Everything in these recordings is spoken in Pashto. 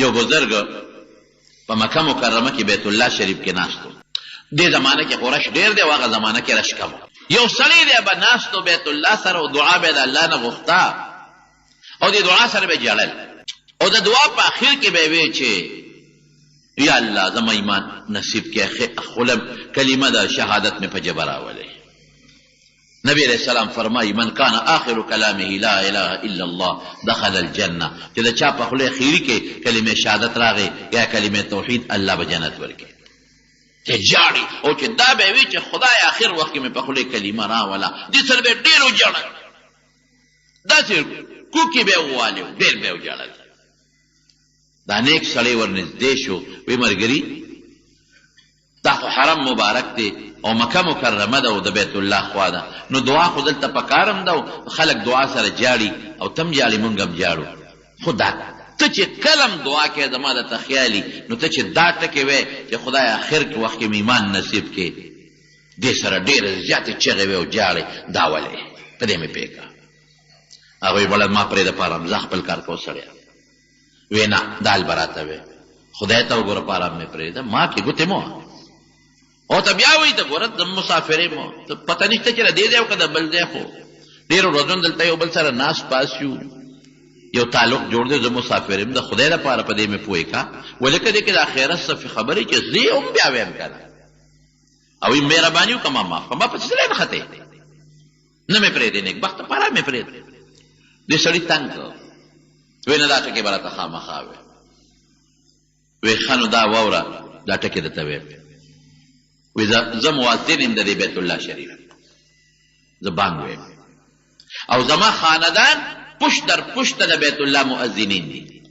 یو بزرگ په مکه مکرمه کې بیت الله شریف کې ناستو. دې زمانه کې قریش ډیر دی او هغه زمانه کې رش کم. یو سړی دی به ناستو بیت الله سره او دعا به د الله نه غوښتا او دې دعا سره به جړل او د دعا په اخر کې به وی چې یا الله زما ایمان نصیب کې خلم کلمه د شهادت مې په جبر راولې. نبی علیہ السلام فرمائی من کان آخر کلامه لا الہ الا اللہ دخل الجنہ چې د چا په خوله اخیری کې کلمه شهادت راغی یا کلمه توحید الله به جنت ورکړي. چې جاړي او چې دا به وی چې خدای آخر وخت کې مې په خوله کلمه راولا دې سره به ډیرو جاړل داسې کوکي به واله ډیر به جاړل. دا نیک سړی ورنږدې شو وی مرګري دا حرم مبارک دی او مکه مکرمه ده او د بیت الله خوا ده نو دعا خو دلته پکارم ده خلک دعا سره جاړي او تم جاړي مونږ هم جاړو. خو دا ته چې کلم دعا کې زما د تخیالي نو ته چې دا ټکې وې چې خدای آخر کې وخت کې ایمان نصیب کې دې سره ډېرې زیاتې چغې وې او جاړې دا ولې په دې مې پېکه. هغوی بله ما پرې دپاره زه خپل کار کو سړی وی نه دال براته وې خدای ته وګوره پاره مې پرېږده ما کې ګوتې مو او ته بیا وایي ته ګوره د مسافرې مو ته پته نشته چې دې ځای او که د بل ځای خو ډېرو ورځو دلته یو بل سره ناست پاس یو یو تعلق جوړ دی زه مسافر یم د خدای لپاره په دې مې پوهې کا ولکه دې کې د آخرت صفي خبرې چې زه هم بیا ویم که نه او یې مهرباني وکړه ما معاف کړه ما پسې سړی نه ختې نه مې پرېږدې نیکبخته پاره مې پرېږدې. دې سړي تنګ کړ وی نه دا ټکې به راته خامخا وې وی ښه نو دا واوره دا ټکې درته ویم وی زه مؤذن یم د دې بیت الله شریف زه بانګ ویم او زما خاندان پشت در پشت د بیت الله مؤذنین دي.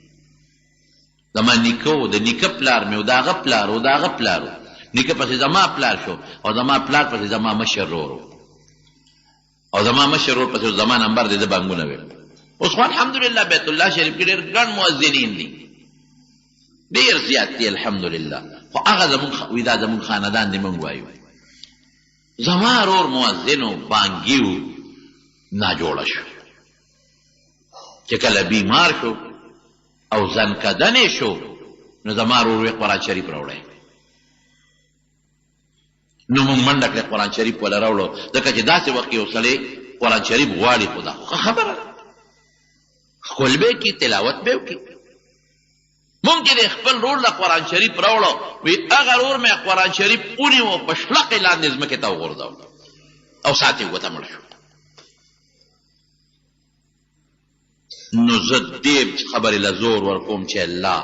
زما نیکه و د نیکه پلار مې او د هغه پلار او د هغه پلار و نیکه پسې زما پلار شو او زما پلار پسې زما مشر ورور او زما مشر ورور پسې زما نمبر دی زه بانګونه ویم. اوس خو الحمدلله بیت الله شریف کې ډېر ګڼ مؤذنین دي ډېر زیات دي الحمدلله. خو هغه زمونږ وي دا زمونږ خاندان دی مونږ وایو زما ورور مؤذن و بانګي و ناجوړه شو چې کله بیمار شو او زنکدنې شو نو زما ورور یې قرآن شریف راوړی نو مونږ منډه کړې قرآن شریف وله راوړو ځکه چې داسې وخت کې یو سړی قرآن شریف غواړي خو دا خو خبره ده ښکل به کي تلاوت به وکړي. مونږ چې د خپل رور له قرآن شریف راوړو وی هغه رور مې قرآن شریف ونیو په شلقې لاندې ځمکې ته وغورځاو او ساعت یې وته مړ شو. نو زه دې خبرې له زور ورکوم چې الله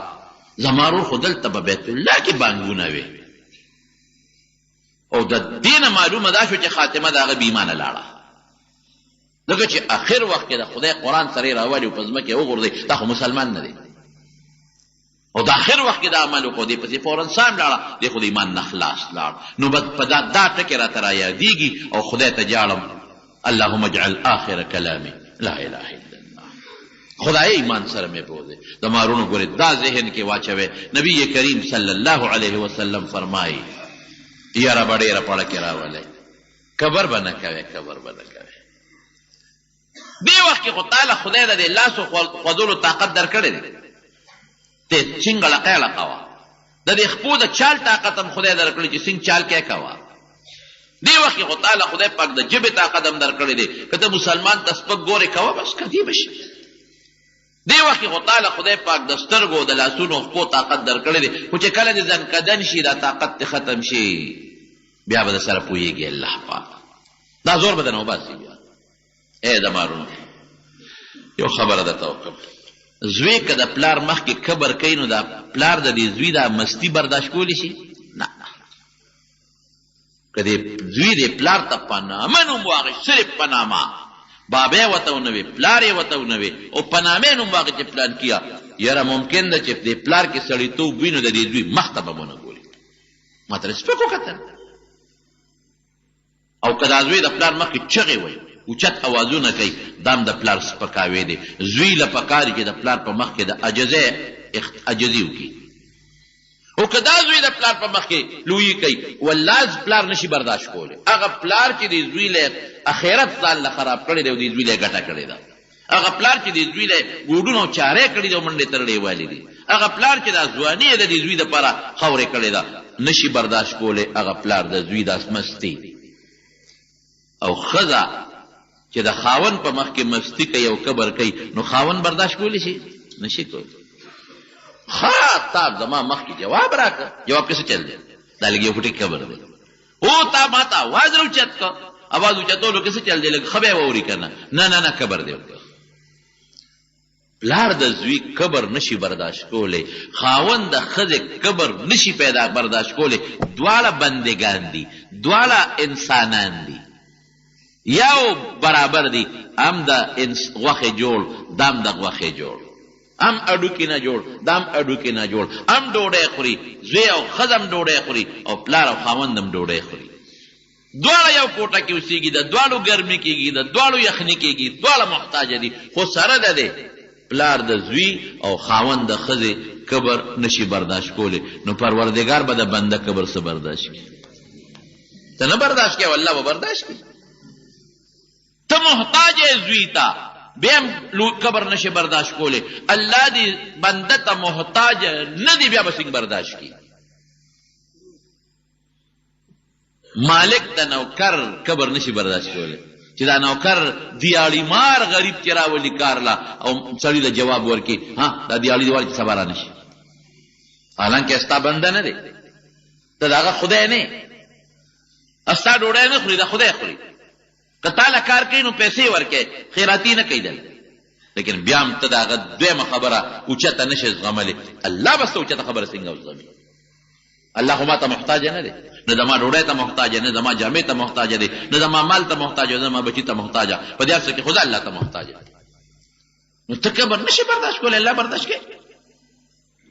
زما رور خو دلته په بیت الله کې بانګونه وې او د دې نه معلومه دا شو چې خاتمه د هغه بې ایمانه لاړه ځکه چې آخر وخت کې د خدای قرآن سره یې راولي او په ځمکې یې وغورځوي دا خو مسلمان نه دی او د آخر وخت کې دا عمل وکړو دې پسې فورا سام لاړه دې خو د ایمان نه خلاص لاړ. نو بس په دا ټکې راته رایادېږي او خدای ته جاړم اللهم اجعل آخر کلامي لا اله الا الله. خدای ایمان سره مې بوځي د مارونو ګورې دا ذهن کې واچوي. نبی کریم صلی الله علیه وسلم فرمایي یاره به ډېره پړه کې راولئ کبر به نه کوې کبر به نه کوې. دې وخت کې خو تعالی خدای د دې لاسو خوځولو طاقت درکړی دی ته څنګه لقه لقه وه د دې خپو د چال طاقت هم خدای درکړی چې څنګه چال کې کوه. دې وخت کې خو تعالی خدای پاک د ژبې طاقت هم درکړی دی که ته مسلمان ته سپک ګورې کوه بس کدی به شي. دې وخت کې خو تعالی خدای پاک د سترګو د لاسونو خپو طاقت درکړی دی خو چې کله دې زنکدن شي دا طاقت دې ختم شي بیا به د سره پوهېږي الله پاک دا زور به درنه وباسي. بیا ای د مارونو یو خبره درته وکړم زوی که د پلار مخکې کبر کوي نو دا پلار د دې زوی دا مستی برداشت کولی شي نه که دې زوی دې پلار ته پنامه نوم واخیست صرف پنامه بابه یې ورته ونه وي پلار یې ورته ونه وي او پنامې نوم واخیست چې پلان کیا یاره ممکن ده چې دې پلار کې سړیتوب وي نو د دې زوی مخ ته به ونه ګوري ما ته سپک وکتل او که دا زوی د پلار مخکې چغې وایي اوچت اوازونه کوي دام د پلار سپکاوی دی. زوی له پکاري چې د پلار په مخ کې د عجزي وکړي او که دا زوی د پلار په مخ کې لویي کوي والله پلار نشي برداشت کولی. هغه پلار چې د زوی له اخرت ځان له خراب کړی دی او د زوی له ګټه کړې ده هغه پلار چې د زوی له ګوډونو چارې کړي دي او منډې ترړې والي دي هغه پلار چې دا ځواني یې د دې زوی دپاره خاورې کړې ده نشي برداشت کولی هغه پلار د زوی دا مستي او ښځه چې د خاون په مخ کې مستی کوي او کبر کوي نو خاون برداشت کولی شي نشي کولی ښه تا زما مخ کې جواب راکړه جواب کې څه چل دی دا لږ یو فټې کبر دی او تا ما ته اواز راوچت که اواز اوچتولو کې څه چل دی لږ ښه بیا واوري که نه نه نه کبر دی پلار د زوی کبر نشي برداشت کولی خاون د ښځې کبر نشي پیدا برداشت کولی دواړه بندگان دي دواړه انسانان دي یو برابر دي هم د غوښې جوړ دم د غوښې جوړ هم اډوکې نه جوړ دم اډوکې نه جوړ هم ډوډۍ خوري زوی او ښځه هم ډوډۍ خوري او پلار او خاوند هم ډوډۍ خوري دواړه یو کوټه کې اوسېږي د دواړو ګرمي کېږي د دواړو یخني کېږي دواړه محتاجه دي خو سره د دی پلار د زوی او خاوند د ښځې کبر نشي برداشت کولی نو پروردګار به د بنده کبر څه برداشت کړي ته نه برداشت کوې الله به برداشت کړي ته محتاج یې زوی ته بیا هم کبر نشي برداشت کولی الله دې بنده ته محتاج نه دی بیا به څنګه برداشت کړي مالک ته نوکر کبر نشي برداشت کولی چې دا نوکر دیاړي مار غریب چې راولي کار لا او سړي له جواب ورکړي ها دا دیاړي دی والی چې سبا رانشي حالانکه ستا بنده نه دی ته د هغه خدای نه ستا ډوډۍ نه خوري دا خدای خوري که تا له کار کوي نو پیسې ورکوي خیراتي نه کوي دل لیکن بیا هم ته د هغه دویمه خبره اوچته نشي زغملی الله به ستا اوچته خبره څنګه وزغمي الله خو ما ته محتاج نه دی نه زما ډوډۍ ته محتاج نه زما جامې ته محتاج دی نه زما مال ته محتاج نه زما بچي ته محتاج په دې هر څه کې خدا الله ته محتاج نو ته کبر نشي برداشت کولی الله برداشت کوي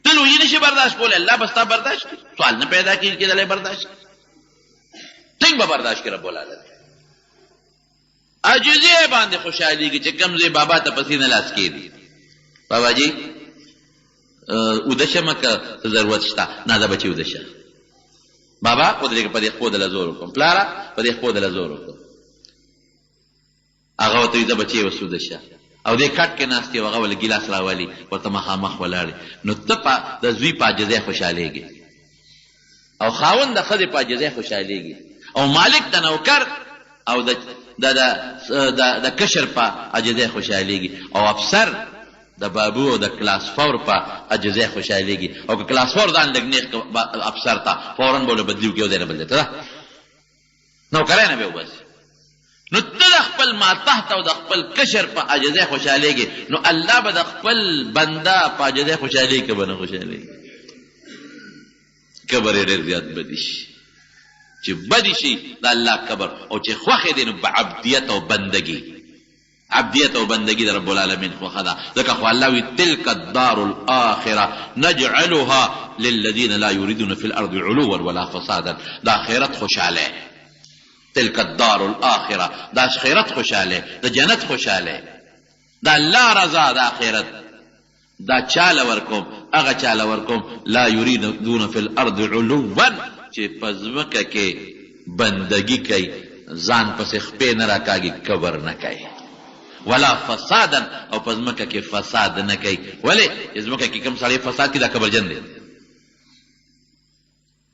ته لویي نشي برداشت کولی الله به ستا برداشت کوي سوال نه پیدا کېږي چې دلی برداشت کوي څنګه به برداشت کړي رب العالمین عاجزي باندې خوشحالېږي چې کوم ځای بابا ته پسې نه لاس کېږي بابا جي اوده شمه که ضرورت شته نه دا بچي اوده شه بابا ودرېږه په دې خپو دله زور وکړم پلاره په دې خپو دله زور وکړم هغه ورته وي زه بچې اوس اوده شه او دې کټ کې ناست یو هغه ولې ګیلاس راولي ورته مخامخ ولاړې نو ته د زوی په عاجزۍ خوشحالېږي او خاوند د ښځې په عاجزۍ خوشحالېږي او مالک د نوکر او د کشر په عاجزۍ خوشحالېږي او افسر د بابو او د کلاس فور په عاجزۍ خوشحالېږي او که کلاس فور ځان لږ نیغ افسر ته فورا به له بدلي وکړي یو ځای نه بل ځای ته ده نوکری نه به وباسي نو ته د خپل ماتحت او د خپل کشر په عاجزۍ خوشحالېږي نو الله به د خپل بنده په عاجزۍ خوشحالېږي که به نه خوشحالېږي کبر یې ډېر زیات بدي شي چې بدي شي د الله کبر او چې خوښې دی نو په عبدیت او بندګي عبدیت او بندگی در رب العالمین خوخه ده ځکه خو الله وی تلک الدار الاخره نجعلها للذین لا یریدون فی الارض علوا ولا فسادا دا آخرت خوشاله تلک الدار الاخره دا آخرت خوشاله دا جنت خوشاله دا الله رضا دا آخرت دا چاله ورکوم هغه چاله ورکوم لا یریدون فی الارض علوا چې په ځمکه کې بندگی کوي ځان پسې خپې نه راکاږي کبر نه کوي ولا فسادا او په ځمکه کې فساد نه کوي ولې ځمکه کې کوم سړی فساد کوي دا کبرجن دی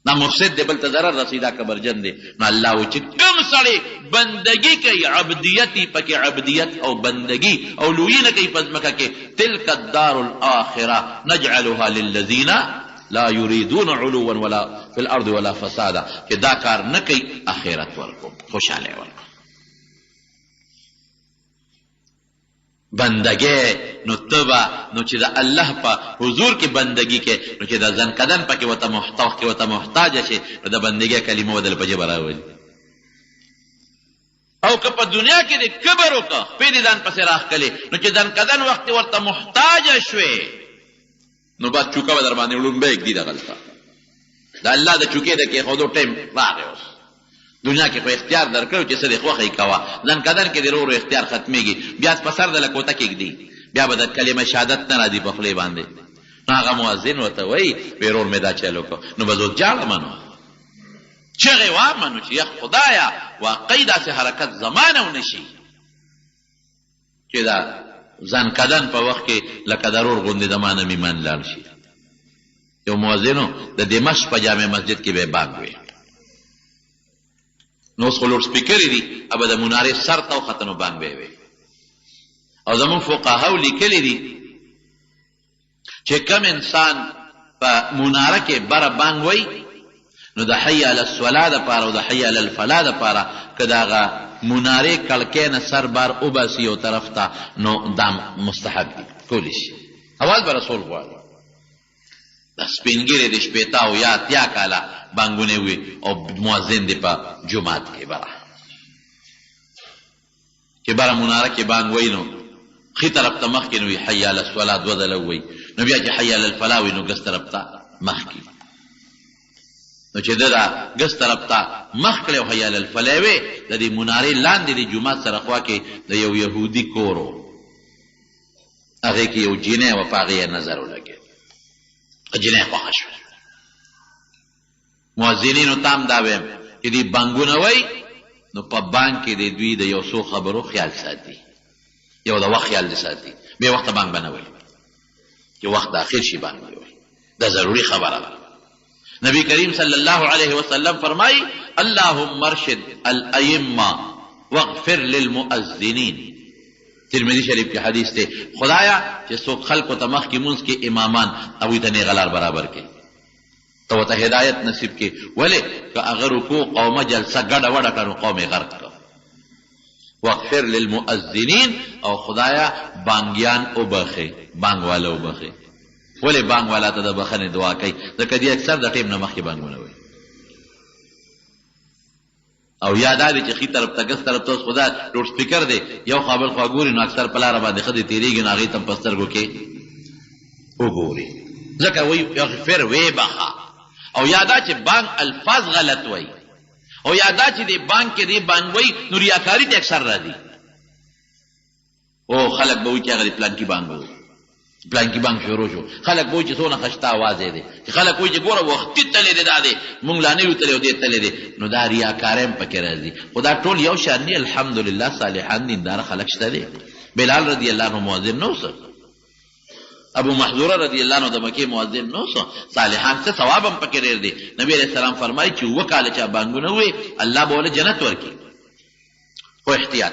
دا مفسد دی بل ته ضرر رسوي دا کبرجن دی نو الله وایي چې کوم سړی بندګي کوي عبدیت پکې عبدیت او بندګي او لویي نه کوي په ځمکه کې تلک الدار الاخره نجعلها للذین لا یریدون علوا ولا فی الارض ولا فسادا چې دا کار نه کوي آخرت ورکوم خوشحاله ورکوم بندگی نو تبا نو چې د الله په حضور کې بندگی کې نو چې د ځن کدن پکې وته محتاج شي نو د بندگی کلمه ودل په جبه راولي او که په دنیا کې د کبر وکړه خپې دې ځان پسې راښکلې نو چې ځن کدن وخت ورته محتاج شوې نو بعد چوکه به در باندې وړومبی ږدي دغلته د الله د چوکې د کېښودو ټایم راغی اوس دنیا کې خو اختیار درکړو چې څه دې خوښه یې کوه ځان کدن کې د ورو اختیار ختمېږي بیا په سر د لکوته کېږدي بیا به د کلمه شهادت نه راځي په خولې باندې نو هغه مؤذن ورته وایي ورور مې دا چل وکړو نو به زه جاړه منو چغې وامنو چې یا خدایه واقعي داسې حرکت زمانه ونه شي چې دا ځان کدن په وخت کې لکه د رور غوندې د ما نه مې من لاړ شي یو مؤذنو د دمشق په جامع مسجد کې به بانګ وي نو اوس خو لوډ سپیکرې دي ابه د منارې سر ته وخته نو بانګ به وي او زمونږ فقهاو لیکلي دي چې کم انسان په مناره کې بره بانګ وي نو د حی علی الصلاة دپاره او د حی علی الفلاح دپاره که د هغه منارې کړکۍ نه سر بار وباسي یو طرف ته نو دا مستحب دي کولی شي اول به رسول غواړي دا سپینګیرې د شپېته او یا اتیا کاله بانګونه وي او مؤذن دی په جومات کې بره چې بره مناره کې بانګ وي نو ښي طرف ته مخکې نو وي حی علی الصلاة دوه ځله ووایي نو بیا چې حی علی الفلاح وي نو ګس طرف ته مخکې نو چې ده دا ګس طرف ته مخ کړی او حی علی الفلاح وی د دې منارې لاندې د جومات سره خوا کې د یو یهودي کور و هغې کې یو جینۍ وه په هغې یې نظر ولګېد جینۍ خوښه شوه مؤذنینو ته هم دا ویم چې دوی بانګونه وی نو په بانګ کې د دوی د یو څو خبرو خیال ساتي یو د وخت خیال دې ساتي بې وخته بانګ به نه وی چې وخت داخل شي بانګ به وی دا ضروري خبره ده نبی کریم صلی الله علیه وسلم فرمائی اللهم ارشد الائمه واغفر للمؤذنین ترمذی شریف کی حدیث تے خدایا چې څوک خلق ته مخ کې منځ کې امامان او ته غلار برابر کې تو ته هدایت نصیب کې ولې که اگر رکوع قومه جلسه ګډه وډه کړو قوم غرق کړ واغفر للمؤذنین او خدایا بانګیان او بخي بانګ والا او بخي ولې بانګ والا ته د بخنې دعا کوي ځکه دی اکثر د ټیم نه مخکې بانګونه وي او یاد دی چې ښي طرف ته ګس طرف ته اوس خدا لوډ سپیکر دی یو خبر خوا ګوري نو اکثر په لاره باندې ښځې تېرېږي نو هغې ته په سترګو کې وګوري ځکه وایي اغفر وی بخه او یادا چې بانګ الفاظ غلط وایي او یادا چې دی بانګ کې دی بانګ وایي نو ریاکاري ته اکثر راځي او خلک به وایي چې هغه د پلان کې بانګ وایي پلان کې بانګ شروع شو خلک وایي چې څونه خشته اواز دی چې خلک وایي چې ګوره وختي تللی دی دا دی مونږ لا نه یو تللی او دی تللی دی نو دا ریاکاری هم پکې راځي خو دا ټول یو شان دي الحمدلله صالحان دینداره خلک شته دی بلال رضی الله عنه مؤذن نو څه ابو محذوره رضی الله عنه د مکې مؤذن نو څه صالحان څه ثواب هم پکې ډېر دی نبی علیه السلام فرمایي چې اووه کاله چا بانګونه ووایي الله به ولې جنت ورکړي خو احتیاط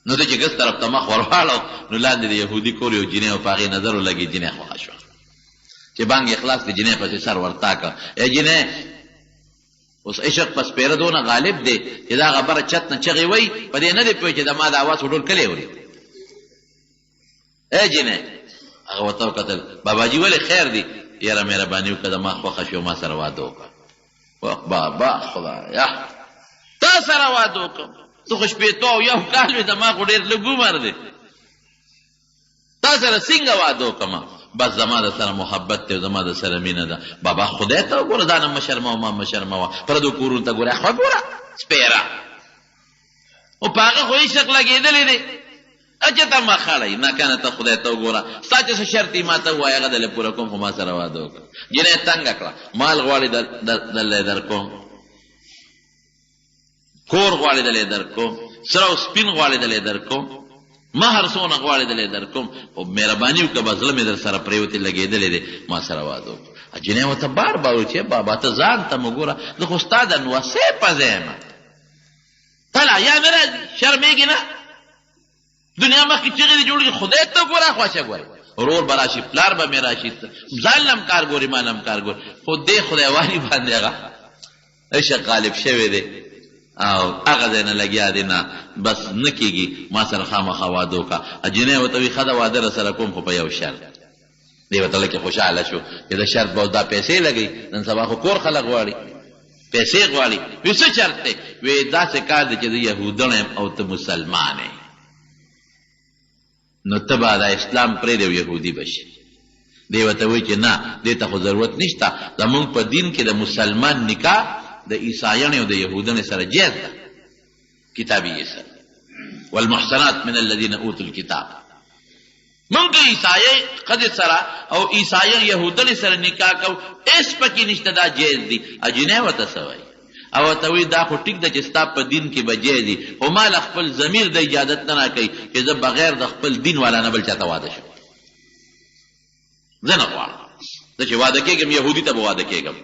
نو د چې ګس طرف ته مخ ورواړو نو لاندې د یهودي کور یو جینۍ او په هغې نظر ولګي جینۍ خوښه شوه چې بانګ یې خلاص د جینۍ پسې سر ورتا کړه ای جینۍ اوس عشق په سپېره دونه غالب دی چې دا خبره چت نه چغې وایي په دې نه دی پوه چې د ما د اواز خو ټول کلی اوري ای جینۍ هغه ورته وکتل باباجي ولې خیر دی یاره مهرباني وکړه د ما خوښه شوه ما سره واده وکړه بابا خدایا تا سره واده وکړم تو خو شپېته او یو کال وي زما خو ډېر لږ عمر دی تا سره څنګه واده وکړم بس زما د سره محبت دی او زما د سره مینه ده بابا خدای ته وګوره ځان هم مه شرموه ما مه شرموه پردو کورونو ته ګوره خو ګوره سپېره او په هغه خو عشق لګېدلی دی چې ته ما خړی نه کنه ته خدای ته وګوره ستا چې څه شرط یې ما ته ووایه هغه دلې پوره کوم خو ما سره واده وکړه جینۍ تنګه کړه مال غواړي دلې در کوم کور غواړي دلې در کوم سره او سپین غواړي دلې در کوم مهر څونه غواړي دلې در کوم خو مهرباني وکړه به زړه مې در سره پرېوتې لګېدلی دی ما سره واده وکړه جینۍ ورته بار بار وایي چې بابا ته ځان ته مه ګوره زه خو ستا د نوسۍ پزه یم طلع یا مې راځي شرمېږي نه دنیا مخکې چغې دې جوړېږي خدای ته ګوره خوښه ګورې ورور به راشي پلار به مې راشي ځان لم کار ګوري ما لم کار ګوري خو دې خدایوالي باندې هغه عشق غالب شوی دی او هغه ځای نه لګیا دی نه بس نه کېږي ما سره خامخا واده وکړه جینۍ ورته وایي ښه ده واده را سره کوم خو په یو شرط دی ورته لکې خوشحاله شو چې د شرط به دا پیسې لګوي نن سبا خو کور خلک غواړي پیسې غواړي وایي څه شرط دی وایي داسې کار دی چې زه یهودڼ یم او ته مسلمان یې نو ته به د اسلام پرېږدې او یهودي به شي دی ورته وایي چې نه دې ته خو ضرورت نشته زمونږ په دین کې د مسلمان نکاح د عیسایانو او د یهودانو سره جایز ده کتابي سره والمحصنات من الذين اوتوا الكتاب مونږ عیسایي ښځې سره او عیسایي یهودانو سره نکاح کوو هېڅ پکې نشته دا جایز دي جینۍ ورته څه وایي او ورته وایي دا خو ټیک ده چې ستا په دین کې به جایز دي خو ما له خپل ضمیر د اجازت نه راکوي چې زه بغیر د خپل دین والا نه بل چاته واده شم زه نه غواړم زه چې واده کېږم یهودي ته به واده کېږم.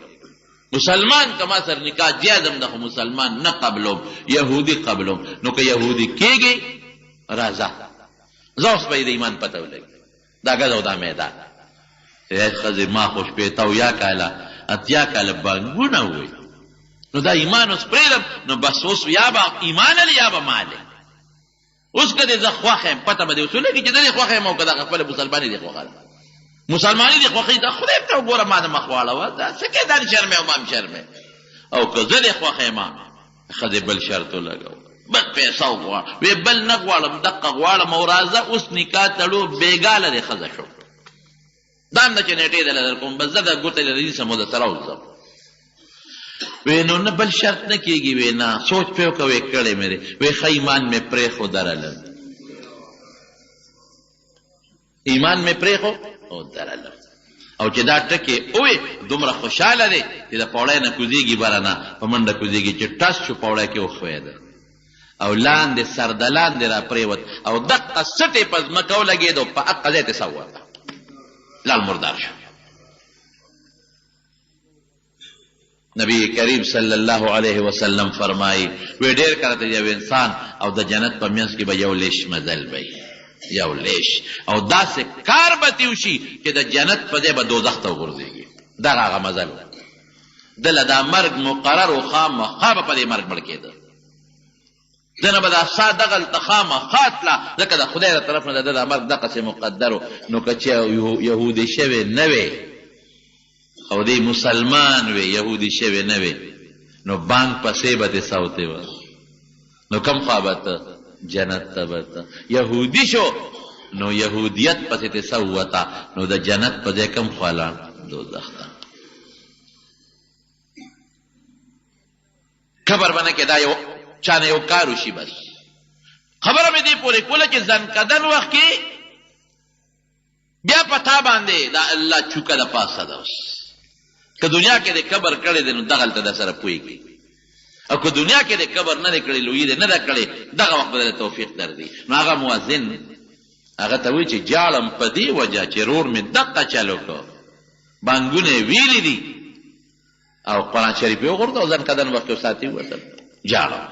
مسلمان که ما سره نکاح جایز هم ده خو مسلمان نه قبلوم، یهودي قبلوم. نو که یهودي کېږي راځه، زه اوس به یې د ایمان پته ولګي. دا ګز او دا میدان ښځې ما خو شپېته اویا کاله اتیا کاله بانګونه ووایي، نو دا ایمان اوس پرېږدم. نو بس اوس یا به ایمان لري یا به مال. اوس که دې زه خوښ یم پته به دې اوس ولګي چې د دې خوښ یم او که دغه خپله مسلماني دې خوښه ده. مسلماني دې خوښوي دا خدای ته وګوره ما د مخ واړوه، دا څه کې دا شرمې او ما هم شرمې. او که زه دې خوښ یم ښځې بل شرط ولګوه، بل پیسه وغواړه. وی بل نه غواړم دقه غواړم او راځه اوس نکاح تړو بېګاله دې ښځه شو. دا هم ده چې نیټې دله در کوم بس زه د ګوتې له نیسم او د سره وځم. وی نو نه بل شرط نه کېږي. وی نه سوچ پې وکړه. وی کړی مې دی. وی ښه ایمان مې پرېښودرلم، ایمان مې پرېښو او درلم. او چې دا ټکې اوې دومره خوشحاله دی چې د پوړی نه کوزېږي بره نه په منډه کوزېږي چې ټس شو پوړی کې وښویده او لاندې سر د لاندې را پرېوت او دقه سټې په ځمکه ولګېد او په حقه ځای ته سووته لال مردار شو. نبی کریم صلی الله علیه وسلم فرمایي وی ډېر کله ته یو انسان او د جنت په منځ کې به یو لیش مزل وي، یو لیش، او داسې کار به تې وشي چې د جنت په ځای به دوزخ ته وغورځېږي. دغه هغه مزل دله دا مرګ مقرر و خامخا به په دې مرګ مړ کېده. دنه به دا سا دغلته خامخا تله ځکه د خدای د طرف نه د دا مرګ دقسې مقدر و. نو که چې یهودي شوې نه وې او دی مسلمان وی یهودي شوی نه وی نو بانک پسې به دې سوتې وه. نو کم خوا به ته جنت ته به ته. یهودي شو نو یهودیت پسې ته سوته نو د جنت په ځای کم خوا لاړ دوزخ ته. خبر به نه کې دا یو چا نه یو کار وشي. بس خبره مې دې پورې کوله چې ځنکدن وخت کې بیا په تا باندې دا الله چوکه د پاسه ده. اوس که دنیا کې د قبر کړی دی نو دغلته در سره پوهېږي، او که دنیا کې د قبر نه دی کړی لویي دی نه ده کړی دغه وخت به د توفیق درځي. نو هغه مؤذن هغه ته وایي چې جاړم په دې وجه چې رور مې دقه چل وکړ، بانګونه یې ویلي دي او قرآن شریف یې وغورځه او ځنکدن وخت یو ساعت یې ووتل جاړم.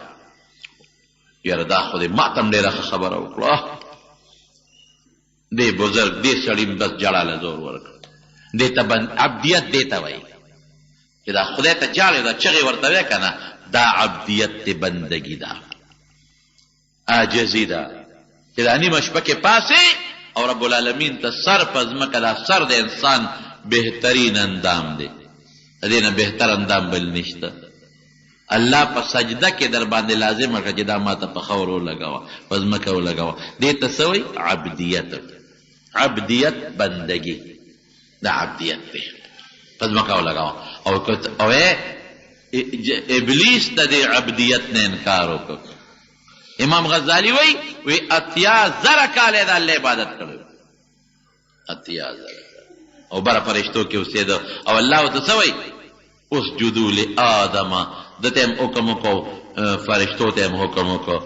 یاره دا خو دې ما ته هم ډېره ښه خبره وکړه. دې بزرګ دې سړي بس جړه له زور ورکړ. دې ته عبدیت دې ته وایي چې دا خدای ته جاړې دا چغې ورته وی که نه دا عبدیت دې بندګي ده، عاجزي ده چې دا نیمه شپه کې پاسې او رب العالمین ته سر په ځمکه دا سر د انسان بهترین اندام دی، د دې نه بهتر اندام بل نشته. الله په سجده کې در باندې لازم کړه چې دا ما ته په خاور ولګوه په ځمکه ولګوه. دې ته څه وایي؟ عبدیت. عبدیت بندګي دا عبدیت دی په ځمکه ولګوه. او ابلیس د دې عبدیت نه انکار وکړ. امام غزالی وی اتیا زره کاله د الله عبادت کړو، اتیا زره او بره فرشتو کې اوسېده او الله ورته څه وایي؟ اسجدوا لآدم. ده ته هم حکم وکړو، فرشتو ته هم حکم وکړو،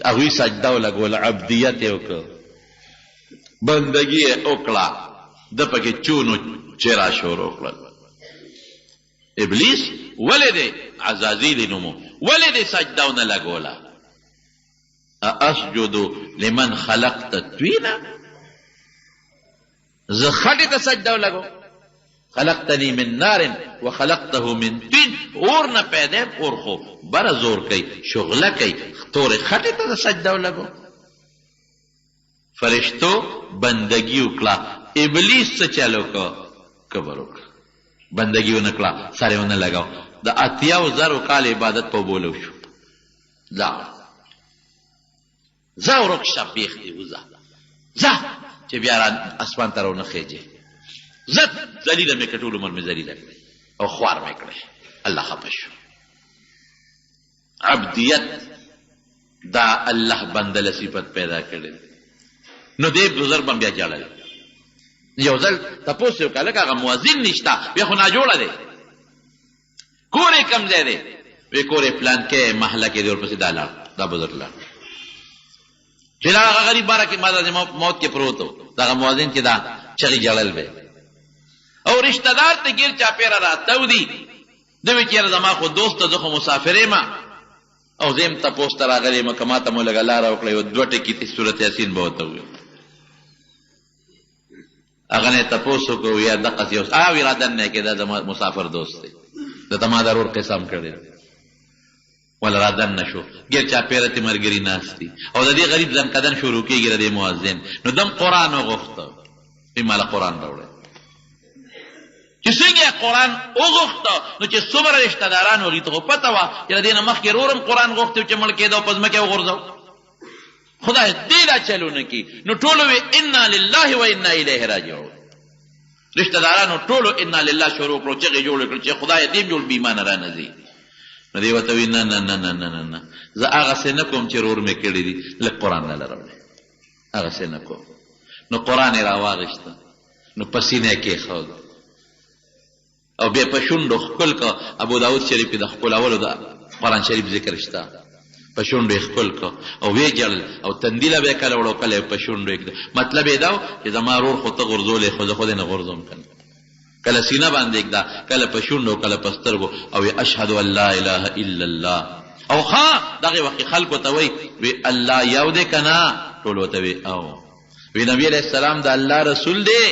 هغوی سجده ولګول، عبدیت یې وکړ، بندګي یې وکړه، ده پکې چونو چرا شروع کړل. ابلیس ولې دی عزازیل نومو ولې دی سجده ونه لګوله؟ اسجد لمن خلقت طینا، زه خټې ته سجده ولګو. خلقتنی من نار وخلقته من طین، اور نه پیدا اور خو بره زور کوي شغله کوي، تورې خټې ته سجده ولګو. فرشتو بندگی وکړه، ابلیس څه چل وکړه؟ کبر وکړه، بندگی ونه کړه، سر یې ونه لګاو. د اتیاو زرو کال عبادت په بولو شو. ځه ورک شه بیخ دې وځه، ځه چې بیا را اسمان ته رونه خېجې، زه ذلیله مې کړه، ټول عمر مې ذلیله کړې او خوار مې کړې. الله خفه شو. عبدیت دا الله بنده صفت پیدا کړې. نو دې بزرګ بم بیا جاړل. یو ځل تپوس یې وکړه، لکه هغه مؤذن نشته، بیا خو ناجوړه دی، کور یې کم ځای دی؟ وی کور یې پلان کې محله کې دی، ورپسې دا لاړ، دا بزرګ لاړ. چې لاړ هغه غریب باره کې ما د موت کې پروت و، دغه مؤذن چې دا چغې جړل به او رشتہ دار ته ګیر چاپېره راتاو دي دوی چېرې زما خو دوست ته زه خو مسافر یم او زه یم تپوس ته راغلی یم که ما ته مو لږه لاره وکړه یو 2 ټکي صورت یاسین به ورته وویل هغه نه تپوس وکړو یا دقسې یو وي را دننه کې دا زما مسافر دوست دی د ته ما ضرور قسم کړی ولا را دننه شو ګیر چاپېره تې ملګري ناست دي او د دې غریب ځنکدن شروع کېږي د دې مؤذن نو دم قرآن وغوښته وی ماله قرآن راوړی چې څنګه قرآن وغوښته نو چې څومره رشته داران هغوی ته خو پته وه چې د دې نه مخکې رورم قرآن غوښتی و چې مړ کېده او په ځمکه وغورځو خدای دې دا چلونه کي نو ټولو وی انا لله و انا الیه راجعون رشته دارانو ټولو انا لله شروع کړو چغې جوړې کړو چې خدای دې جوړ بې ایمانه رانځي نو دې ورته وی نه نه نه نه نه نه زه هغسې نه کوم چې رور مې کړي دي لږ قرآن راله راوړی هغسې نه کوم نو قرآن یې راواغېسته نو په سینه یې کېښود او بیا په شونډو ښکل که ابو داود شریف کې د ښکلولو د قرآن شریف ذکر شته په شونډو یې ښکل که او ویې جړل او تندیله به یې کله وړو کله یې په شونډو یې کړه مطلب یې دا و چې زما رور خو ته غورځولی خو زه خو دې نه غورځوم که نه کله سینه باندې ږدا کله په شونډو کله په سترګو او اشهد ان لا اله الا الله او ها دغې وخت خلکو ته وایي وی الله یو دی که نه ټول ورته وی او وی نبی علیه السلام د الله رسول دی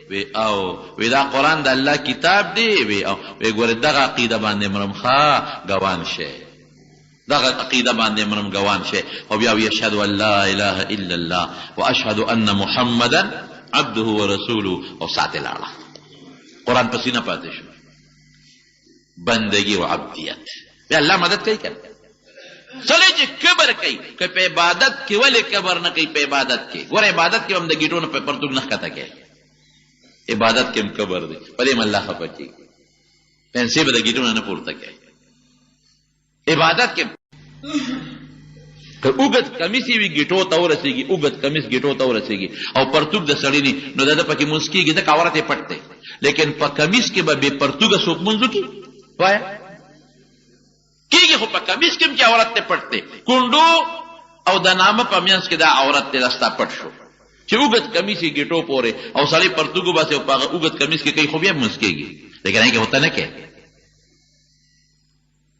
وی او وی دا قرآن د الله کتاب دی وی او وی ګوره دغه عقیده باندې مرم ښه ګوان شي دغه عقیده باندې مرم ګوان شي او بیا وی اشهد ان لا اله الا الله واشهد ان محمدا عبده ورسوله او ساعت لاړه قرآن پسې نه پاتې شو بندگی و عبدیت بیا الله مدد کوي که سړی چې کبر کوي که په عبادت کې ولې کبر نه کوي په عبادت کې ګوره عبادت کې هم د ګیټو نه پرتوګ نه ښکته کوي عبادت کې هم کبر دی په دې هم الله خفه کېږي پنسې به د ګیټو نه پورته کوي عبادت کې که اوږد کمیس یې وي ګیټو ته ورسېږي اوږد کمیس ګیټو ته ورسېږي او پرتوګ د سړي نه نو د ده پکې مونځ کېږي ځکه عورت یې پټ دی لیکن په کمیس کې به بې پرتوګه څوک مونځ وکړي وایه کېږي خو په کمیس کې هم چې عورت ته پټ دی کونډو او د نامه په منځ کې دا عورت دی دا ستا پټ شو چې اوږد کمیس یې ګیټو پورې او سړی پرتوګ وباسي او په هغه اوږد کمیس کې کوي خو بیا مونځ کېږي لیکن هغې کې هوته نه کوي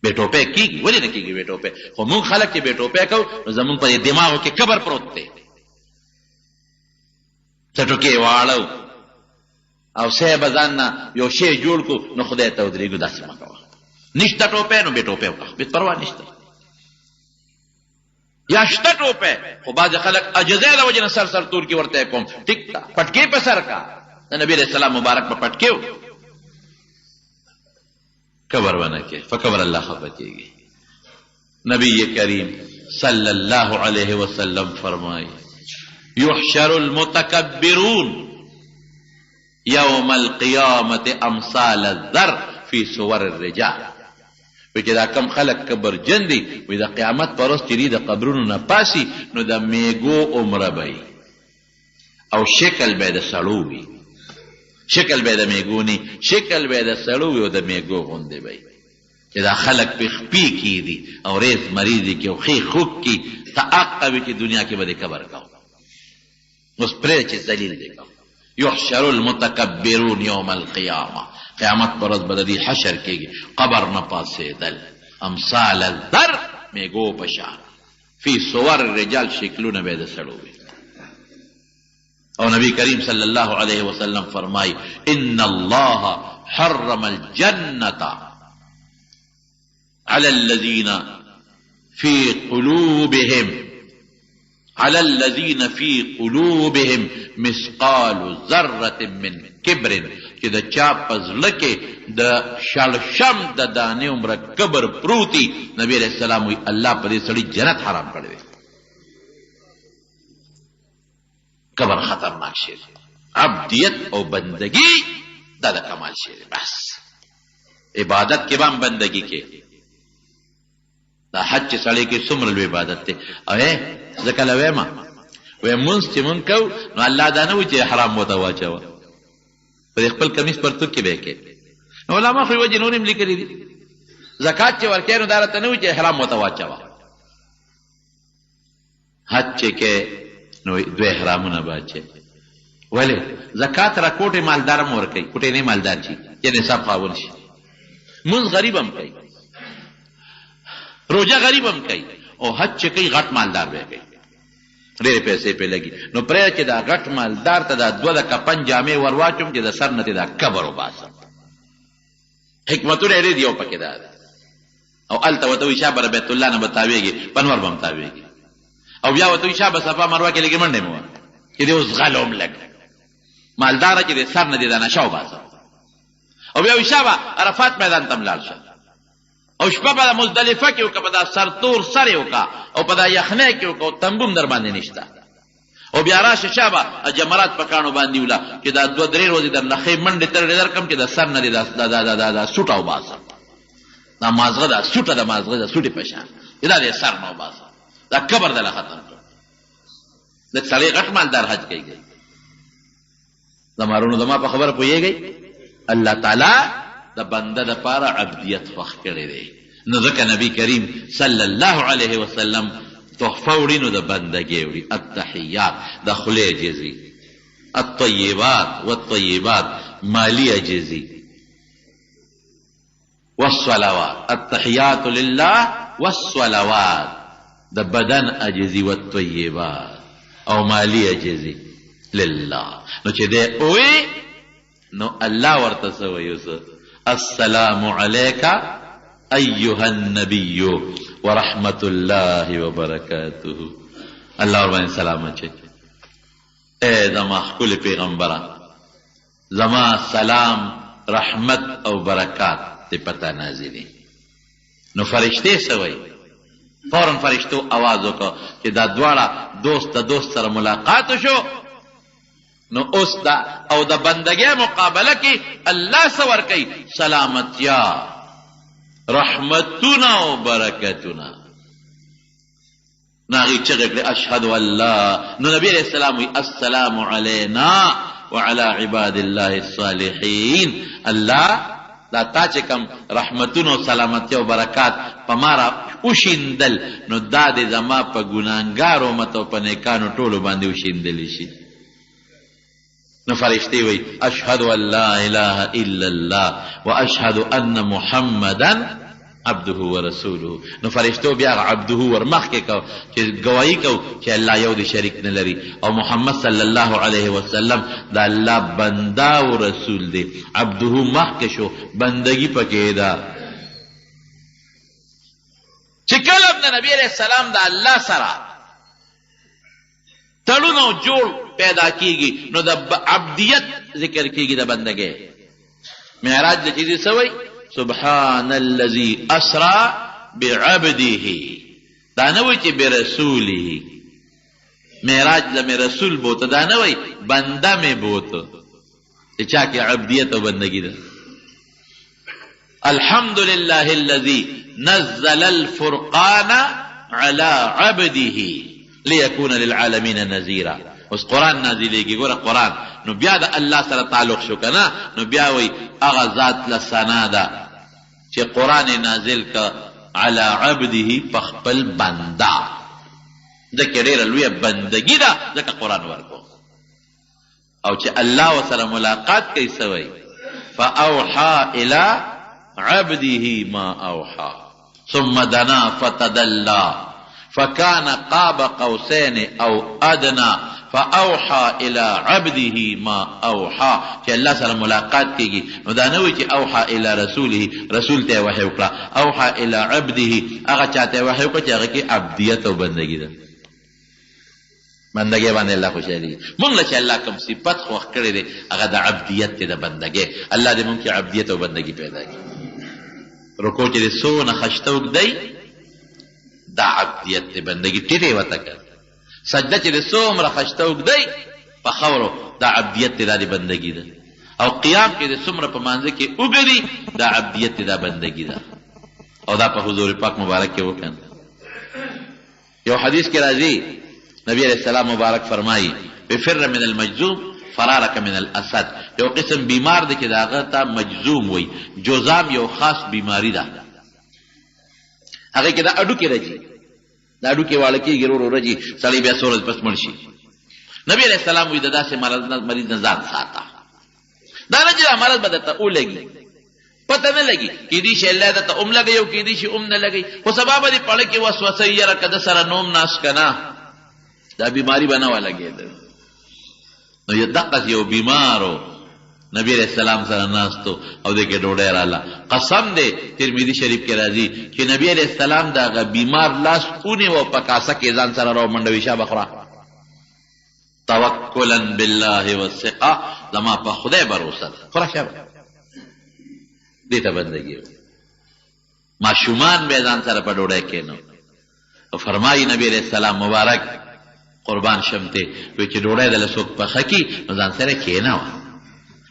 بې ټوپی کېږي ولې نه کېږي بې ټوپی خو مونږ خلک چې بې ټوپی کوو نو زمونږ په دماغو کې کبر پروت دی څټوکې یې واړو او سه به ځان نه یو شی جوړ کړو نو خدای ته ودرېږو داسې مه کوه نشته ټوپی نو بې ټوپی وکړه بېت پروا نشته یا شته ټوپی خو بعضې خلک عجزۍ د وجې نه سر سر تور کې ورته کوم ټیک ده پټکې په سر کا د نبي علیه السلام مبارک په پټکې و کبر ونه کې فکبر الله خفه کېږي نبی کریم صلی الله علیه وسلم فرمایي یحشر المتکبرون یوم القیامة امثال الذر فی صور الرجال وی چې دا کم خلک کبرجن دي وی د قیامت په ورځ چې د قبرونو نه پاسي نو د میږو عمره به او شکل به د سړو وي شکل به د میږو ني شکل به د سړو وي او د میږو غوندې به چې دا خلک په خپې کې دي او ریز مریضي کې او خې خوک کې تعقه وي چې دنیا کې به د کبر کوو اوس پرې چې ذلیل دی کوو یحشر المتکبرون یوم القیامه قیامت پر ورځ به د دې حشر کېږي قبر نه پاسېدل امثال الذر میږو په شان فی صور الرجال شکلونه به د سړو وي او نبی کریم صلی الله علیه وسلم فرمای ان الله حرم الجنة على الذين في قلوبهم مثقال ذرة من کبر چې د چا په زړه کې د شړشم د دانې عمره کبر پروتي نبی علیه السلام وی الله په دې سړي جنت حرام کړی دی کبر خطرناک شی دی عبدیت او بندگی دا د کمال شی دی بس عبادت کې به هم بندگی کې دا حج چې سړی کې څومره لوی عبادت دی او زه کله وایم وی مونځ چې مونږ کوو نو الله دا نه وایي چې حرام ورته واچوه په دې خپل کمیس پرتوګ کې به یې کې نو علما خو یې وجې نور هم لیکلي دي زکات چې ورکوې نو دا راته نه وایي چې حرام ورته واچوه حج چې کې نو دوی احرامونه به اچوي ولې زکات را کوټې مالدار هم ورکوي کوټې نه مالدار شي چې نصاب خاوند شي مونځ غریب هم کوي روژه غریب هم کوي او حج چې کوي غټ مالدار به کوي ډېرې پیسې پې لګي نو پرېږده چې دا غټ مالدار ته دا 2 د کپن جامې ور واچوم چې د سر نه دا کبر وباسم حکمتونه ډېر دي یو پکې دا او هلته ورته وایي شابه بیت الله نه به تاویږي پنور به هم تاویږي او بیا ورته وایي شابه صفا مروه کې لږې منډې مې وه چې دی اوس غلوم لږ مالداره چې د سر نه دې دا نشه وباسم او بیا وایي شابه عرفات میدان ته م لاړ شه او شپه په مزدلفه کې وکړه په دا سرتور سر یې وکړه او په دا یخنۍ کې وکړه او تنبو هم در باندې نشته او بیا راشه شابه جمرات په کاڼو باندې وله چې دا 2-3 ورځې در نخې منډې ترړې درکړم چې د سر نه دې دا سوټه وباسم دا مازغه دا سوټه د مازغه د سوټې په شان دا دې سر نه وباسم دا کبر دله ختم کړ د سړی غټ مالدار حج کوي زمارونو زما په خبره پوهېږئ الله تعالی د بنده دپاره عبدیت خوښ کړی دی نو ځکه نبی کریم صلی الله علیه وسلم تحفه وړي نو د بندګۍ وړي التحیات د خولې جزي الطیبات والطیبات مالی جزي والصلوات التحیات لله والصلوات د بدن اجزي والطیبات او مالی اجزي لله نو چې دی اوی نو الله ورته څه وایي السلام عليك أيها النبي ورحمة الله وبركاته الله وربانی سلام اچھے اے زما خکل پیغمبرہ زما سلام رحمت او برکات تی پتہ نازلی نو فرشتے سوئی فوراً فرشتو آوازو کو کہ دا دوارا دوست سر ملاقات شو نو اوس دا او د بندګۍ مقابله کې الله سور کوي سلامتیا رحمتونه او برکتونه ناغي چغې کړې اشهد ان لا نو نبی علیہ السلام وی السلام علینا وعلى عباد الله الصالحین الله دا تا چې کوم رحمتونه او سلامتیا او برکات په مارا وشیندل نو دا د زما په ګناهګارو امت او په نیکانو ټولو باندې وشیندلی شي نو فرشتي وي اشهد ان لا اله الا الله واشهد ان محمدا عبده ورسوله نو فرشتو بیا عبده ورمخ کې کو چې گواہی کو چې الله یو دی شریک نه لري او محمد صلی الله علیه وسلم دا الله بندا او رسول دی عبده مخ کې شو بندگی پکې دا چې کله نبی علیہ السلام دا الله سره تړونو جوړ پیدا کیږي نو د عبدیت ذکر کیږي د بندګۍ معراج د چیزې سوی سبحان الذي اسرى بعبده دا نه وایي چې برسوله معراج لمې رسول بوته دا نه وایي بنده مې بوته چې چا کې عبدیت او بندګي ده الحمد لله الذي نزل الفرقان على عبده ليكون للعالمين نذيرا اوس قرآن نازلېږي ګوره قرآن نو بیا د الله سره تعلق شو که نه نو بیا وایي هغه ذات له ثنا ده چې قرآن نازل که علی عبده په خپل بنده ځکه ډېره لویه بندګي ده ځکه قرآن ورکو او چې الله ورسره ملاقات کوي څه وایي فاوحى الى عبده ما اوحى ثم دنا فتدلى فكان قاب قوسين او ادنى فاوحى الى عبده ما اوحى چې الله سره ملاقات کیږي نو دا نه وي چې اوحى الى رسوله رسول ته وحی وکړه اوحى الى عبده هغه چاته وحی وکړه چې هغه کې عبدیت او بندګي ده بندګي باندې الله خوشالي مونږ له چې الله کوم صفت خوښ کړی دی هغه د عبدیت د بندګي الله دې مونږ کې عبدیت او بندګي پیدا کړي رکوع چې سونه خشتوک دی دا عبدیت د بندګي ټیټه وته کړ سجده چې د څومره خشته وګدی په خاورو دا عبدیت د بندګي ده او قیام کې د څومره په مانځه کې وګړي دا عبدیت د بندګي ده او دا په حضور پاک مبارک کې وکړ یو حدیث کې راځي نبی علیہ السلام مبارک فرمایي بفر من المجذوم فرارك من الاسد یو قسم بیمار دی چې دا هغه ته مجذوم وي جذام یو خاص بیماری ده هغه کې دا اډو کې راځي دا اډو کې واړه کېږي ورو ورو راځي سړی بیا سورج پس مړ شي نبی علیہ السلام وی د داسې مریض نه ځان ساته. دا نه چې دا مرض به درته ولګي، پته نه لګي، کیدای شي الله درته ام لګي او کیدای شي ام نه لګي، خو سبا به دې پړه کې وسوسه یره که د سره نوم ناس که نه دا بیماری به نه ولګېده. نو یو دقه یو بیمارو نبی علیہ السلام سره ناستو او دې کې ډوډۍ راله. قسم دی ترمذی شریف کې راځي چې نبی علیہ السلام د هغه بیمار لاس ونیو په کاسه کې ځان سره راومنډوي شا بخوره توکلا بالله والثقه، زما په خدای باور خوره شا دې ته بندګي. ماشومان به ځان سره په ډوډۍ کېنو او فرمایي نبی علیہ السلام مبارک قربان شمته وی چې ډوډۍ دله څوک پخه کي نو ځان سره کېنوه.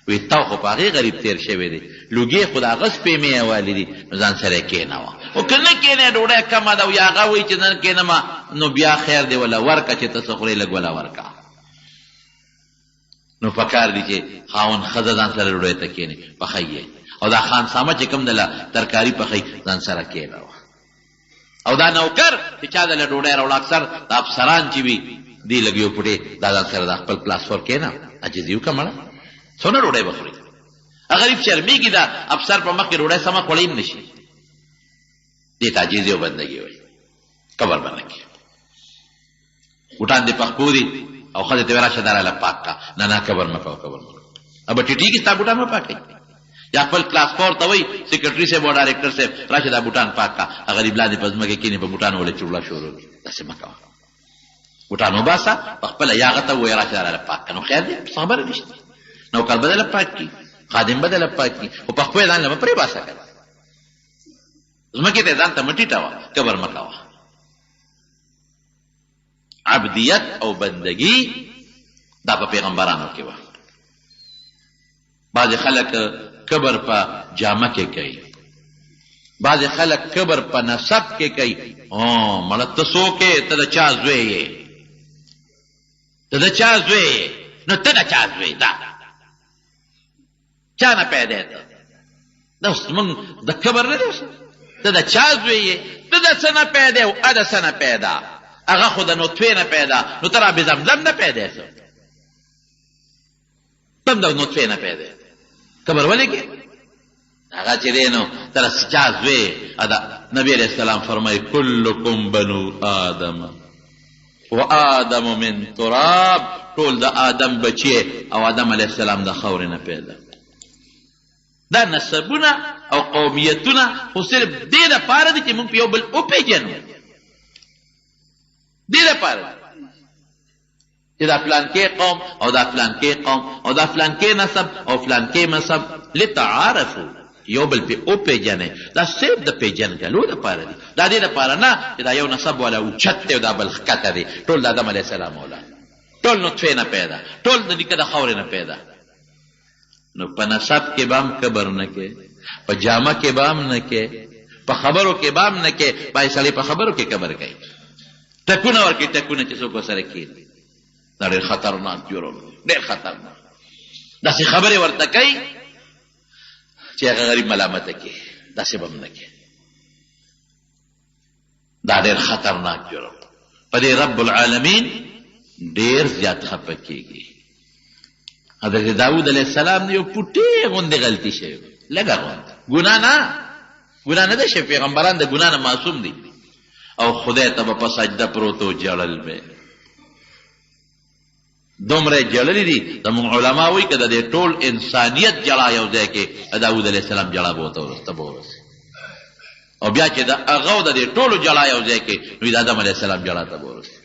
وی تا خو په هغې غریب تېر شوی دی، لوګې خو د هغه سپېمې اوالې دي نو ځان سره یې کېنوه. او که نه کېنې ډوډۍ کمه ده او یا هغه وایي چې نه کېنمه نو بیا خیر دی وله ورکه چې ته څه خورې لږ وله ورکه. نو پکار دی چې خاوند ښځه ځان سره ډوډۍ ته کېنې پخی او دا خانسامه چې کوم دله ترکاري پخی ځان سره کېنوه. او دا نوکر چې چا دله ډوډۍ راوړه اکثر د افسران چې وي دی لګیو پټې دا ځان سره د خپل پلاسفور کېنه عجزي وکړه مړه څونه ډوډۍ به خوري. غریب شرمېږي دا افسر په مخ کې ډوډۍ سمه خوړی هم نشي. دې ته عجیزي او بندګي وایي. قبر به نه کړي بوټان دې پخپو دي او ښځې ته وایي راشه دا راله پاک کا. نه نه قبر مه کوه قبر مه کوه. ابه ټیټېږي ستا بوټان مه پاکوي. یا خپل کلاس فور ته وایي سیکرټري صاحب او ډایرکټر صاحب راشه دا بوټان پاک کا. غریب لاندې په ځمکه کښېني په بوټانو ولې چوړله شروع کړي. داسې مه کوه. بوټان وباسه په خپله یا هغه ته ووایي راشه دا راله پاک کا. نو خیر دی خبره نشته. نوکر به دله پاک کړي، خادم به دله پاک کړي، خو په خپل ځان له مه پرې باسه که نه ځمکې ته ځان ته مه ټیټوه قبر مه کوه. عبدیت او بندګي دا په پیغمبرانو کې وه. بعضې خلک قبر په جامه کې کوي، بعضې خلک قبر په نسب کې کوي. مړه ته څوک یې؟ ته د چا زوی یې؟ ته د چا زوی یې؟ نو ته د چا زوی دا چا نه پیدا یې؟ ته دا اوس زمونږ د قبر نه دی. ته د چا زوی یې؟ ته د څه نه پیدا یې او ا د څه نه پیدا؟ هغه خو د نطفې نه پیدا. نو ته را بې زمزم نه پیدا یې؟ تم د نطفې نه پیدا یې قبر ولې کې هغه چې دی نو ته د چا زوی یې؟ نبی علیہ السلام فرمایي کلکم بنو آدم و آدم من تراب، ټول د آدم بچی او آدم علیہ السلام د خاورې نه پیدا. دا نسبونه او قومیتونه خو صرف دې دپاره دي چې موږ په یو بل وپېژنو. دې دپاره چې دا فلانکې قوم او دا فلانکې قوم او دا فلانکې نسب او فلانکې مذهب لتعارفو یو بل پې وپېژنئ. دا صرف د پېژنګلو دپاره دي. دا دې دپاره نه چې دا یو نسب والا اوچت دی او دا بل ښکته دی. ټول د آدم علیه السلام اولاد، ټول نطفې نه پیدا، ټول د نیکه د خاورې نه پیدا. نو په نسب کې به هم قبر نه کې، په جامه کې به هم نه کې، په خبرو کې به هم نه کې. باید سړی په خبرو کې قبر کوي، ټکونه ورکوي، ټکونه چې څوک ورسره کښېني. دا ډېر خطرناک جرم دی، ډېر خطرناک. داسې خبرې ورته کوي چې هغه غریب ملامته کړي. داسې به هم نه کوي. دا ډېر خطرناک جرم. په دې رب العالمین ډېر زیات خفه کېږي. حضرت داود علیه السلام یو پوټې غوندې غلطي شوې، لږه غوندې ګناه نه ده شوې. پیغمبران د ګناه نه معصوم دي. او خدای ته به په سجده پروت و جړل به دومره جړلې دي. زموږ علما وایي که د دې ټول انسانیت جړا یو ځای کې داود علیه السلام جړا به ورته ورسي. او بیا چې د هغه د دې ټولو جړا یو ځای کې نو د آدم علیه السلام جړا ته به ورسي.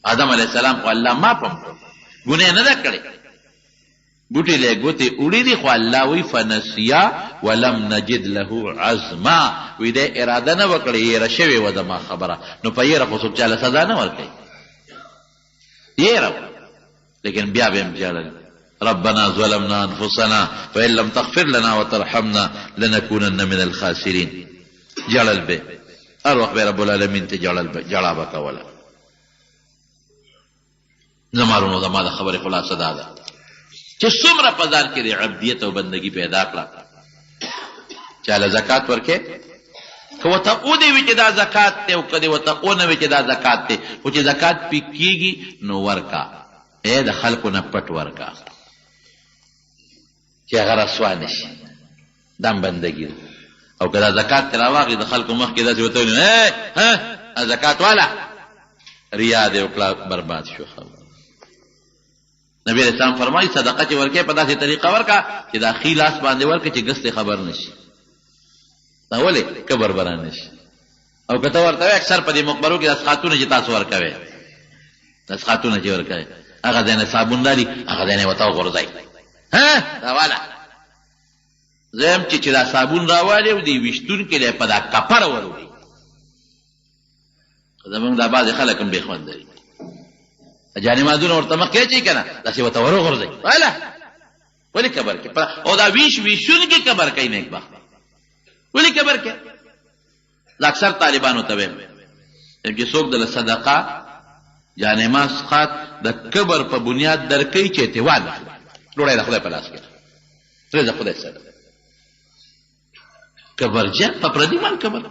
آدم علیه السلام خو الله معاف هم کړ، ګناه نه ده کړې. بوټي له ګوتې وړي دي، خو الله وایي فنسیا ولم نجد له عزما. وایي دی اراده نه وکړې، یېره شوې وه زما خبره. نو په یېره خو څوک چاله سزا نه ورکوي، یېره. لیکن بیا به هم جړل ربنا ظلمنا انفسنا فإن لم تغفر لنا وترحمنا لنكونن من الخاسرين. جړل به هر وخت به رب العالمین ته جړا به کوله. زمارونو زما د خبرې خلاصه دا ده چې څومره په ځان کې د عبدیت او بندګي پیدا کړه. چاله زکات ورکې که ورته ودې وي چې دا زکات دی او که دې ورته ونه وي چې دا زکات دی خو چې زکات پې کېږي نو ورکا د خلکو نه پټ ورکا چې هغه رسوا نه شي دم بندګي ده او که دا زکات ترې راواخلي د خلکو مخکې داسې ورته ویل زکات والا ریا دی وکړه برباد شو نبی علیہ السلام فرمایي صدقه چې ورکې په داسې طریقه ورکا چې دا ښي لاس باندې ورکړې چې ګس ته خبر نه شي دا ولې کبر بران نه شي او که ته ورته وایې اکثر په دې مقبرو کې داسخاتونه چې تاسو ورکوئ داسخاتونه چې ورکوئ هغه ځای نه صابون لري هغه ځای نه ورته وغورځئ دا والا زه یم چې دا صابون راوالې او دې ویشتونکي دی په دا کپره وروړي زمونږ دا بعضې خلک هم بې خوند لري جانمازونه ورته مخکې اچوي که نه داسې ورته وروغورځئ والا ولې کبر کوي او دا ویشونکي کبر کوي نیکبخت ولې کبر کوي زه اکثر طالبانو ته وایم چې څوک دله صدقه جانماز څخه د کبر په بنیاد درکوي چې اعتوال نه ډوډۍ د خدای په لاس کې رزق خدای سره کبرجن په پردي مان کبر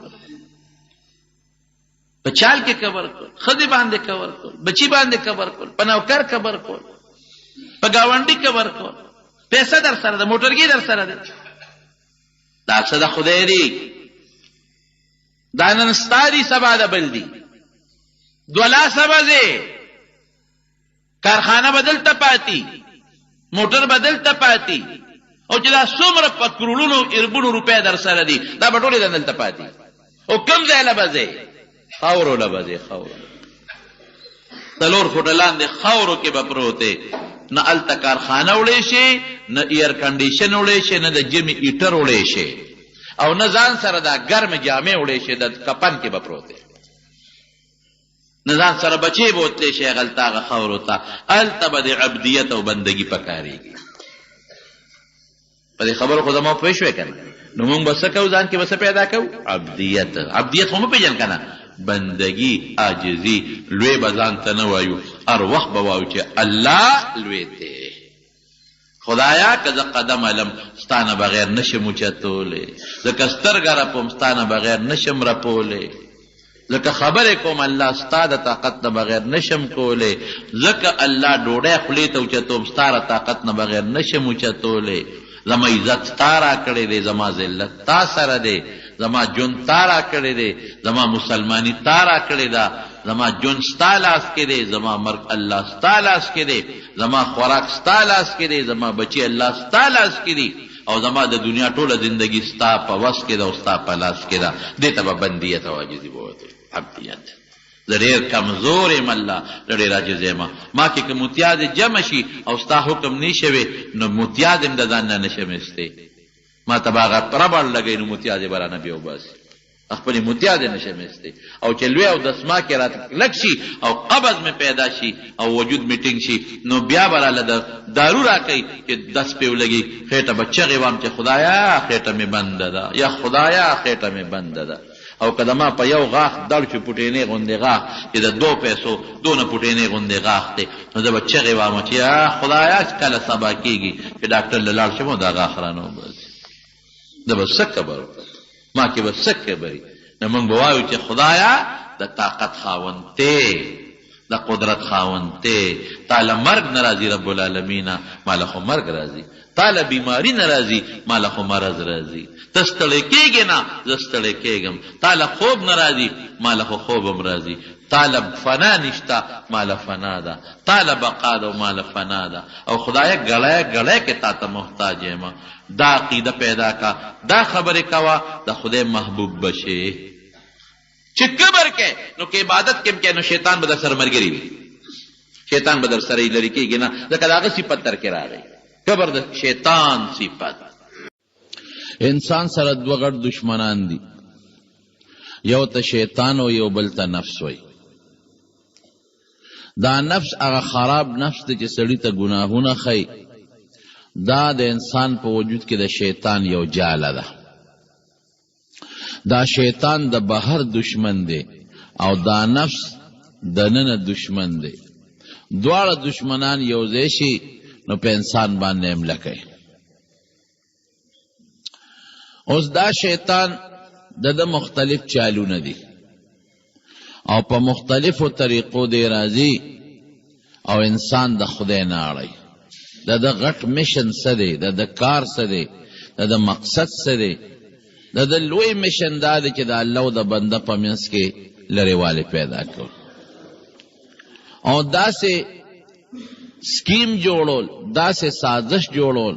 په چال کې کبر کول ښځې باندې کبر کول بچي باندې کبر کول په نوکر کبر کول په ګاونډي کبر کول پیسه در سره ده موټرګي در سره ده دا څه د خدای دی دا نن ستا دي سبا د بل دي دوه لاسه به ځې کارخانه به دلته پاتې موټر به دلته پاتې او چې دا څومره په کروڑونو اربونو روپۍ در سره دي دا به ټولې دلته پاتې او کوم ځای له به ځې خاورو له به ځې خاورو 4 فوټه لاندې خاورو کې به پروت نه هلته کارخانه وړی شي نه ایر کنډیشن وړی شي نه د جمع ایټر وړی شي او نه ځان سره دا ګرمې جامې وړی شي د کپن کې به پروت نه ځان سره بچې به وتلی شي هغلته هغه خاورو ته هلته به د عبدیت او بندګي پکارېږي په دې خبرو خو زما پوه شوې که نه نو موږ به څه کوو ځان کې به څه پیدا کوو عبدیت خو مه پېژن که نه بندگی عاجزی لوی به ځان ته نه وایو هر وخت به وایو چې الله لوی دی خدایا که زه قدم علم ستا نه بغیر نشم اوچتولی ځکه سترګه رپم ستا نه بغیر نشم رپولی ځکه خبرې کوم الله ستا د طاقت نه بغیر نشم کولی ځکه الله ډوډۍ خولې ته اوچتوم ستا د طاقت نه بغیر نشم اوچتولی زما عزت تا را کړی دی زما ذلت تا سره دی زما جون تا را کړی دی زما مسلمانی تا را کړی ده زما جون ستا لاس کې دی زما مرګ الله ستا لاس کې دی زما خوراک ستا لاس کې دی زما بچی الله ستا لاس کې دی او زما د دنیا ټوله زندگی ستا په وس کې ده او ستا په لاس کې ده دې ته به بندیت او عاجزي بوته عبدیت زه ډېر کمزور یم الله زه ډېر عاجز یم ما کې که متیازې جمع شي او ستا حکم نه شوی نو متیاز هم د ځان نه نشم ایستی ما ته به هغه ربړ لګوي نو متیازې به رانه بیا وباسي خپلې متیازې نشم ایستی او چې لوی او دسما کې راته لږ شي او قبض مې پیدا شي او وجود مې ټینګ شي نو بیا به راله دارو راکوي چې دس پې ولګي خېټه به چغې وام چې خدایا خېټه مې بنده ده یا خدایا خېټه مې بنده ده او که د ما په یو غاښ دړ چې پوټینې غوندې غاښ چې د 2 پیسو دونه پوټینې غوندې غاښ دی نو زه به چغې وامه چې یا خدایا کله سبا کېږي چې ډاکټر له لاړ شم او دا غاښ رانه وباسي زه به څه خبر وکړم ما کې به څه خبرې نو موږ به وایو چې خدایا د طاقت خاوند تی د قدرت خاوند تی تا له مرګ نه راځي رب العالمینا ما له خو مرګ راځي تا له بیماري نه راځي ما له خو مرض راځي ته ستړی کېږې نه زه ستړی کېږم تا له خوب نه راځي ما له خو خوب هم راځي تا له فنا نشته ما له فنا ده تا له بقا ده او ما له فنا ده او خدایه ګړی ګړی کې تا ته محتاج یم دا عقیده پیدا کا دا خبرې کوه د خدای محبوب بشې چې کبر کې نو که عبادت کې کې نو شیطان به در سره ملګری وي شیطان به در سره لرې کېږي نه ځکه د هغه صفت در کې راغی کبر د شیطان صفت انسان سره 2 غټ دشمنان دي یو ته شیطان او یو بل ته نفس وي دا نفس هغه خراب نفس دی چې سړي ته ګناهونه ښیي دا د انسان په وجود کې د شیطان یو جاله ده دا شیطان د بهر دشمن دی او دا نفس د ننه دشمن دی دواړه دشمنان یو ځای شي نو په انسان باندې حمله کوي اوس دا شیطان د مختلف چالونه دي او په مختلفو طریقو دی راځي او انسان د خدای نه اړوي. د غټ میشن څه دی، د کار څه دی، د مقصد څه دی؟ د لوی میشن دا دی چې د الله او د بنده په منځ کې لرېوالی پیدا کړو او داسې سکیم جوړول، داسې سازش جوړول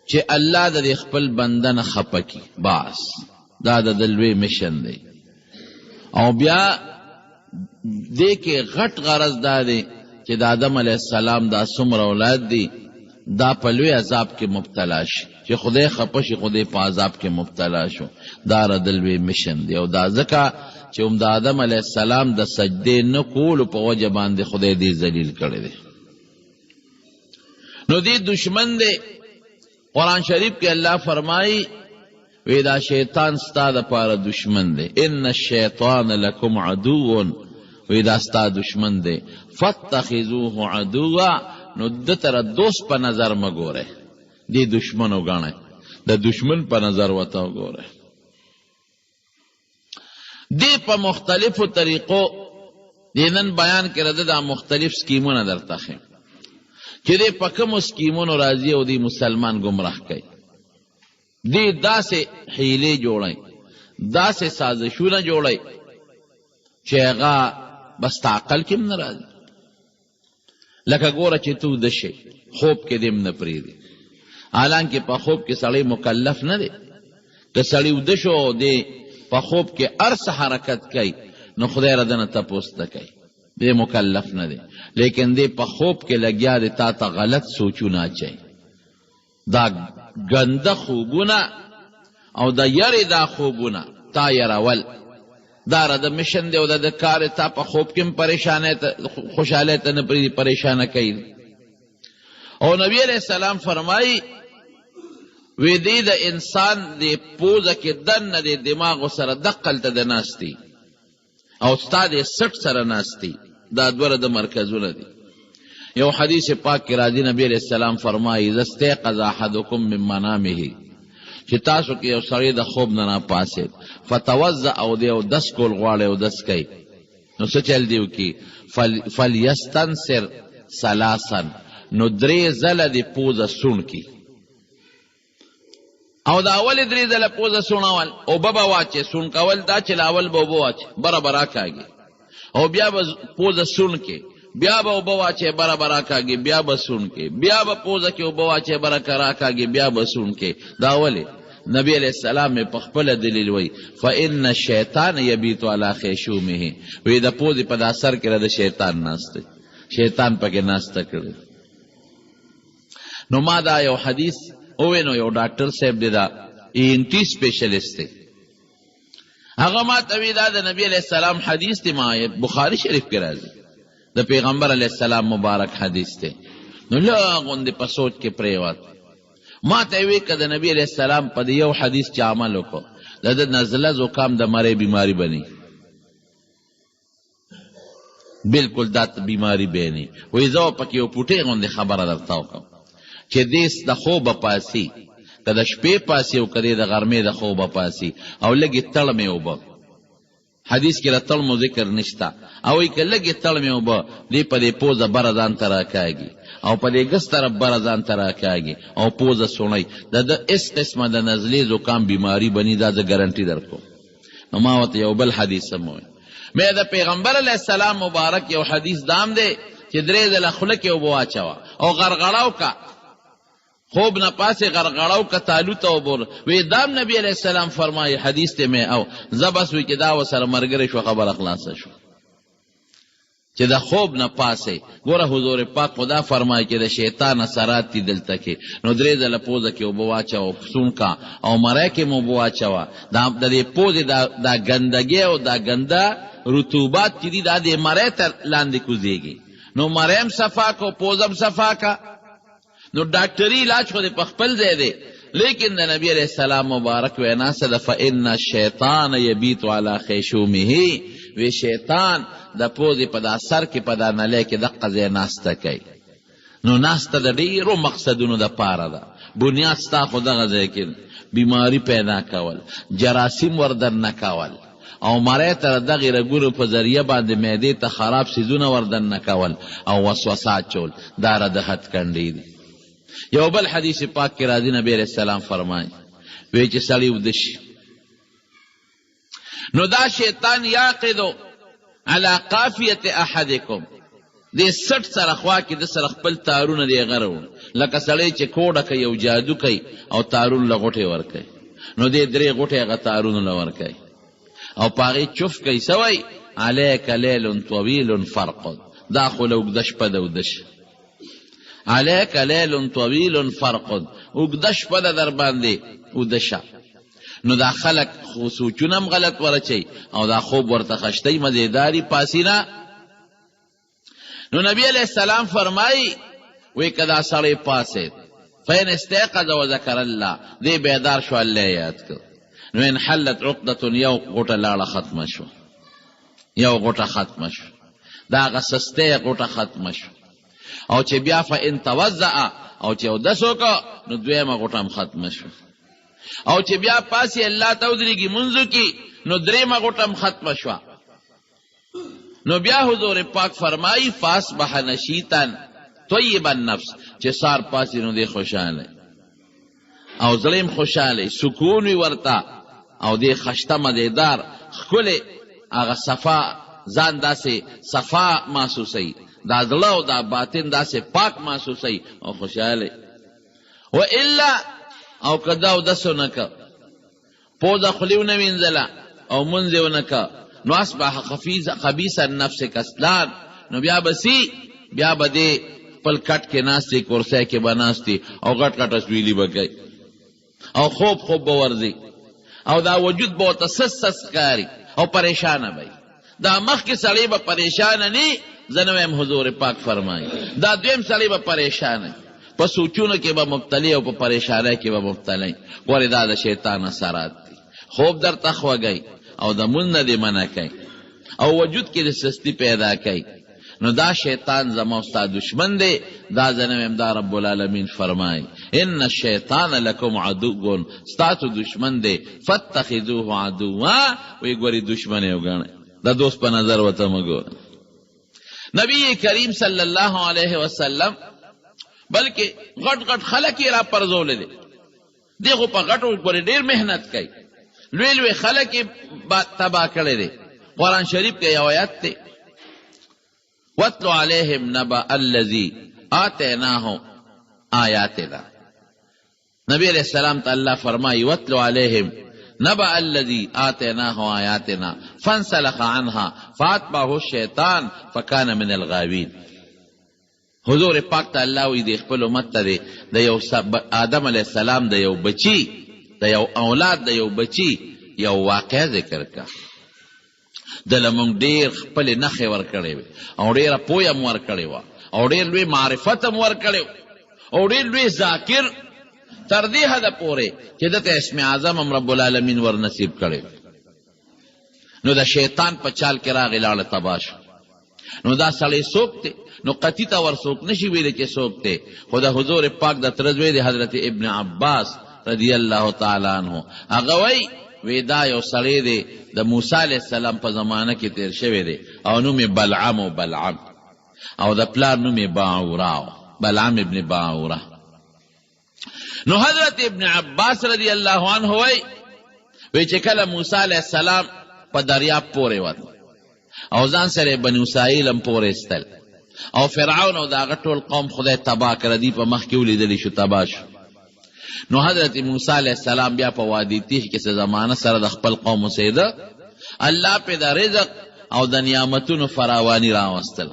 چې الله د خپل بنده نه خفه کړي. بس دا د لوی میشن دی. او بیا دې کې غټ غرض دا دی چې د آدم علیه السلام دا څومره اولاد دي دا په لوی عذاب کې مبتلا شي، چې خدای خفه شي، خدای په عذاب کې مبتلا شو. دا د لوی میشن دی او دا ځکه چې د آدم علیه السلام د سجدې نه کولو په وجه باندې خدای دې ذلیل کړی دی. نو دې دشمن دی. قرآن شریف کې الله فرمایي وی دا شیطان ستا د پاره دشمن دی. ان الشیطان لکم عدو، وی دا ستا دشمن دی. فاتخذوه عدوا، نو د تر دوست په نظر مګوره، دی دشمن وګڼئ، د دشمن په نظر ورته وګوره. دی په مختلفو طریقو دی نن بیان کړه دا مختلف سکیمونه درته ښیم چې دی په کومو سکیمونو راځي او دی مسلمان گمراه کوي. دی داسې حیلې جوړئ، داسې سازشونه جوړئ چې هغه بس تا عقل کې هم نه راځي. لکه ګوره چې تو وده شي، خوب کې دې هم نه پرېږدي، حالانکې په خوب کې سړی مکلف نه دی. که سړی وده شو او دی په خوب کې هر څه حرکت کوي نو خدای ردنه تپوس نه کوي، دی مکلف نه دی. لیکن دی په خوب کې لګیا دی تا ته غلط سوچونه اچوي، دا ګنده خوبونه او د یری دا خوبونه تا یرول، دا رده مشن دی او د کار تا په خوب کې خوشحالی ته نه پرېږدي، پریشانه کوي. او نبی علیہ السلام فرمایي وی دی د انسان دی پوزه کې دننه دی دماغو سره دقلته د ناستی او ستا دی سټ سره ناستی، دا دوره د مرکزونه دي. یو حدیث پاک کې راځي نبی علیہ السلام فرمایي اذا استيقظ احدکم من منامه، چې تاسو کې یو سړی د خوب نه راپاڅېد، فتوضأ او دی اودس کول غواړي اودس کوي، نو څه چل دی وکړي؟ فلیستنثر ثلاثا، نو 3 ځله دی پوزه سون کی. او دا اول 3 ځله پوزه سونول اوبه به واچې، سون کول دا چې لاول به اوبه واچې برابر کاږي، او بیا به پوزه سون کې، بیا به اوبه واچې برابر کاږي، بیا به سون کې، بیا به پوزه کې اوبه واچې برابر کاږي، بیا به سون کې. دا ولې؟ نبی علیہ السلام په خپل دلیل وی فإن الشیطان یبیت علی خیشومه، وی د پوزې په دا سر کې د شیطان ناسته، شیطان پکې ناسته کړی. نو ما دا یو حدیث اوینو، یو ډاکټر صاحب دی دا ENT سپیشلیست دی، هغه ما ته وی دا د نبی علیہ السلام حدیث دی، ما بخاری شریف کې راځي، د پیغمبر علیہ السلام مبارک حدیث دی. نو لغوندې په سوچ کې پریوت، ما ته وی که د نبی علیہ السلام په یو حدیث چې عمل وکړو د نزله زکام د مړی بیماری بنی، بالکل دا بیماری بینی. وی زه پکې یو پوټې غوندې خبره درته وکړم چې دیس د خوبه پاسي، که د شپې پاسي او که د غرمې د خوبه پاسي او لږې تړ مې اوبه، حدیث کې د تړ مو ذکر نشته، او وی که لږې تړ مې اوبه دی په دې پوزه بره ځان ته راکاږي او په دې ګس طرف بره ځان ته راکاږي او پوزه سوڼی، د اس قسمه د نزلې زکام بیماری بني، دا زه ګرنټي درکوم. نو ما ورته یو بل حدیث هم وویل، مې د پیغمبر علیہ السلام مبارک یو حدیث دام دی چې 3 ځله خوله کې اوبه واچوه او غرغړاو کا، خوب نه پاسې غرغړاو کا تالو ته وبور. وی دام نبی علیہ السلام فرمایي حدیث ته مې او زه بس وی چې دا ورسره ملګری شو، خبره خلاصه شو چې د خوب نه پاسې. ګوره حضور پاک خدا فرمایي چې د شیطان اثرات دي دلته کې، نو 3 ځله پوزه کې اوبه واچوه، سون کا او مری کې مو اوبه واچوه. د دې پوزې دا ګندګي او دا ګنده رطوبات چې دي دا د مری تر لاندې کوزېږي، نو مری هم صفا کو، پوزه هم صفا کا. نو ډاکټري علاج خو په خپل ځای دی، لیکن د نبی علیہ السلام مبارک وینا څه ده؟ فإن الشیطان یبیت علی خیشومه، وی شیطان د پوزې په دا سر کې په دا نلی کې دقه ځای ناسته کوي. نو ناسته د ډېرو مقصدونو د پاره ده، بنیاد ستا خو دغه ځای کې بیماری پیدا کول، جراثیم وردن نکول، او مړی ته د دغې رګونو په ذریعه باندې معدې ته خراب څیزونه وردن نکول او وسوسات چول، دا رد هتکنډې دي. یو بل حدیث پاک کې راځي نبی علیہ السلام فرمایي وی چې سړی وده شي نو دا شیطان یعقدو علی قافیة احدکم، دې سټ سره خوا کې د سره خپل تارونه دی غرون، لکه سړی چې کوډه کوي او جادو کوي او تارون له غوټې ورکوي، نو دې درې غوټې هغه تارونه له ورکوي او په هغې چف کوي. سوی علیک لیل طویل فرقد، دا خو له اوږده شپه ده اوده شه. علیک لیل طویل فرقد، اوږده شپه ده در باندې اوده شه. نو دا خلق خو سوچونه هم غلط ورچوي او دا خوب ورته خشتۍ مزیداري پاسینه. نو نبی علیہ السلام فرمائی وی که دا سړی پاسید فین استيقظ وذکر الله، دی بیدار شو الله یاد کړ، نو انحلت عقدة، یو غوټه لاړه ختمه شو، یو غوټه ختمه شو، دا هغه سستۍ غوټه ختمه شو. او چې بیا فان توضأ، او چې اودس وکړه نو دویمه غوټه هم ختمه شو. او چې بیا پاسې الله ته ودرېږي منځو کې نو درېیمه غوټه هم ختمه شوه. نو بیا حضور پاک فرمائی فاصبح نشیطا طیب النفس، چې سار پاسې نو دی خوشحاله او زړه هم خوشحاله، سکون وي ورته او دی خشته مزیدار ښکلې هغه صفا ځان داسې صفا محسوسوي، دا زړه او دا باطن داسې پاک محسوسوي او خوشحاله. و الا او که دا اودس ونه که پوزه خولې ونه وینځله او مونځ یې ونه که نو اصبح خبیث النفس کسلان، نو بیا بسی بیا به دې خپل کټ کې ناستې کرسی کې به ناستې او غټ غټ اسویلي به کوي او خوب به ورځي او دا وجود به ورته سس ښکاري او پریشانه به دا مخکې سړی به پریشانه نه، زه نه وایم حضور پاک فرمایي دا دویم سړی به پریشانه، په سوچونو کې به مبتلی او په پریشانۍ کې به مبتلی. ګورې دا د شیطان اثرات دي، خوب درته خوږی او د مونځ نه دې منع کوي او وجود کې د سستی پیدا کوي. نو دا شیطان زما ستا دشمن دی، دا زه نه وایم، دا رب العالمین فرمایي ان الشیطان لکم عدو، ستاسو دشمن دی، فاتخذوه عدوا، وی ګورې دشمن یې وګڼئ، دا دوست په نظر ورته مه ګوره. نبی کریم صلی الله علیه وسلم بلکې غټ غټ خلک یې را پرځولی دی، دی خو په غټو پورې ډېر محنت کوي، لوی لوی خلک یې تباه کړی دی. قرآن شریف کې یو آیت دی وَاتْلُ عَلَيْهِمْ نَبَأَ الَّذِي آتَيْنَاهُ آیاتنا، نبی علیہ السلام ته الله فرمایي وَاتْلُ عَلَيْهِمْ نَبَأَ الَّذِي آتَيْنَاهُ آیاتنا فانسلخ عنها فاتبعه الشیطان فکان من الغاوین. حضور پاک ته الله وی د خپل امت ته د یو آدم علیہ السلام د یو بچی د یو اولاد د یو بچی یو واقع ذکر کا، دله مونږ ډېر خپلې نښې ورکړې وې او ډېره پویه م ورکړې وه او ډېر لوی معرفت م ورکړی او ډېر لوی ذاکر تر دې حده پورې چې دته اسم اعظم هم رب العالمین ور نصیب کړی. نو د شیطان په چال کې راغی لاړه تباه شو. نو دا سړی څوک دی؟ نو قطعي ته ور څوک نشي ویلی چې څوک دی، خو د حضور پاک د تره زوی دی حضرت ابن عباس رضی الله تعالی عنه، هغه وی دا یو سړی دی د موسی علیہ السلام په زمانه کې تیر شوی دی او نوم یې بلعم و بلعم او د پلار نوم یې باعوره، بلعم ابن باعوره. نو حضرت ابن عباس رضی الله عنه وی چې کله موسی علیہ السلام په دریاب پورې وت او ځان سره بني اسرائیل هم پورې استل او فرعون او د هغه ټول قوم خدای تباه کړه، دی په مخ کې ولیدلی شو تباه شو. نو حضرت موسی علیہ السلام بیا په وادي تیح کې څه زمانه سره د خپل قوم اوسېده، الله پې د رزق او د نعمتونو فراواني راوستل،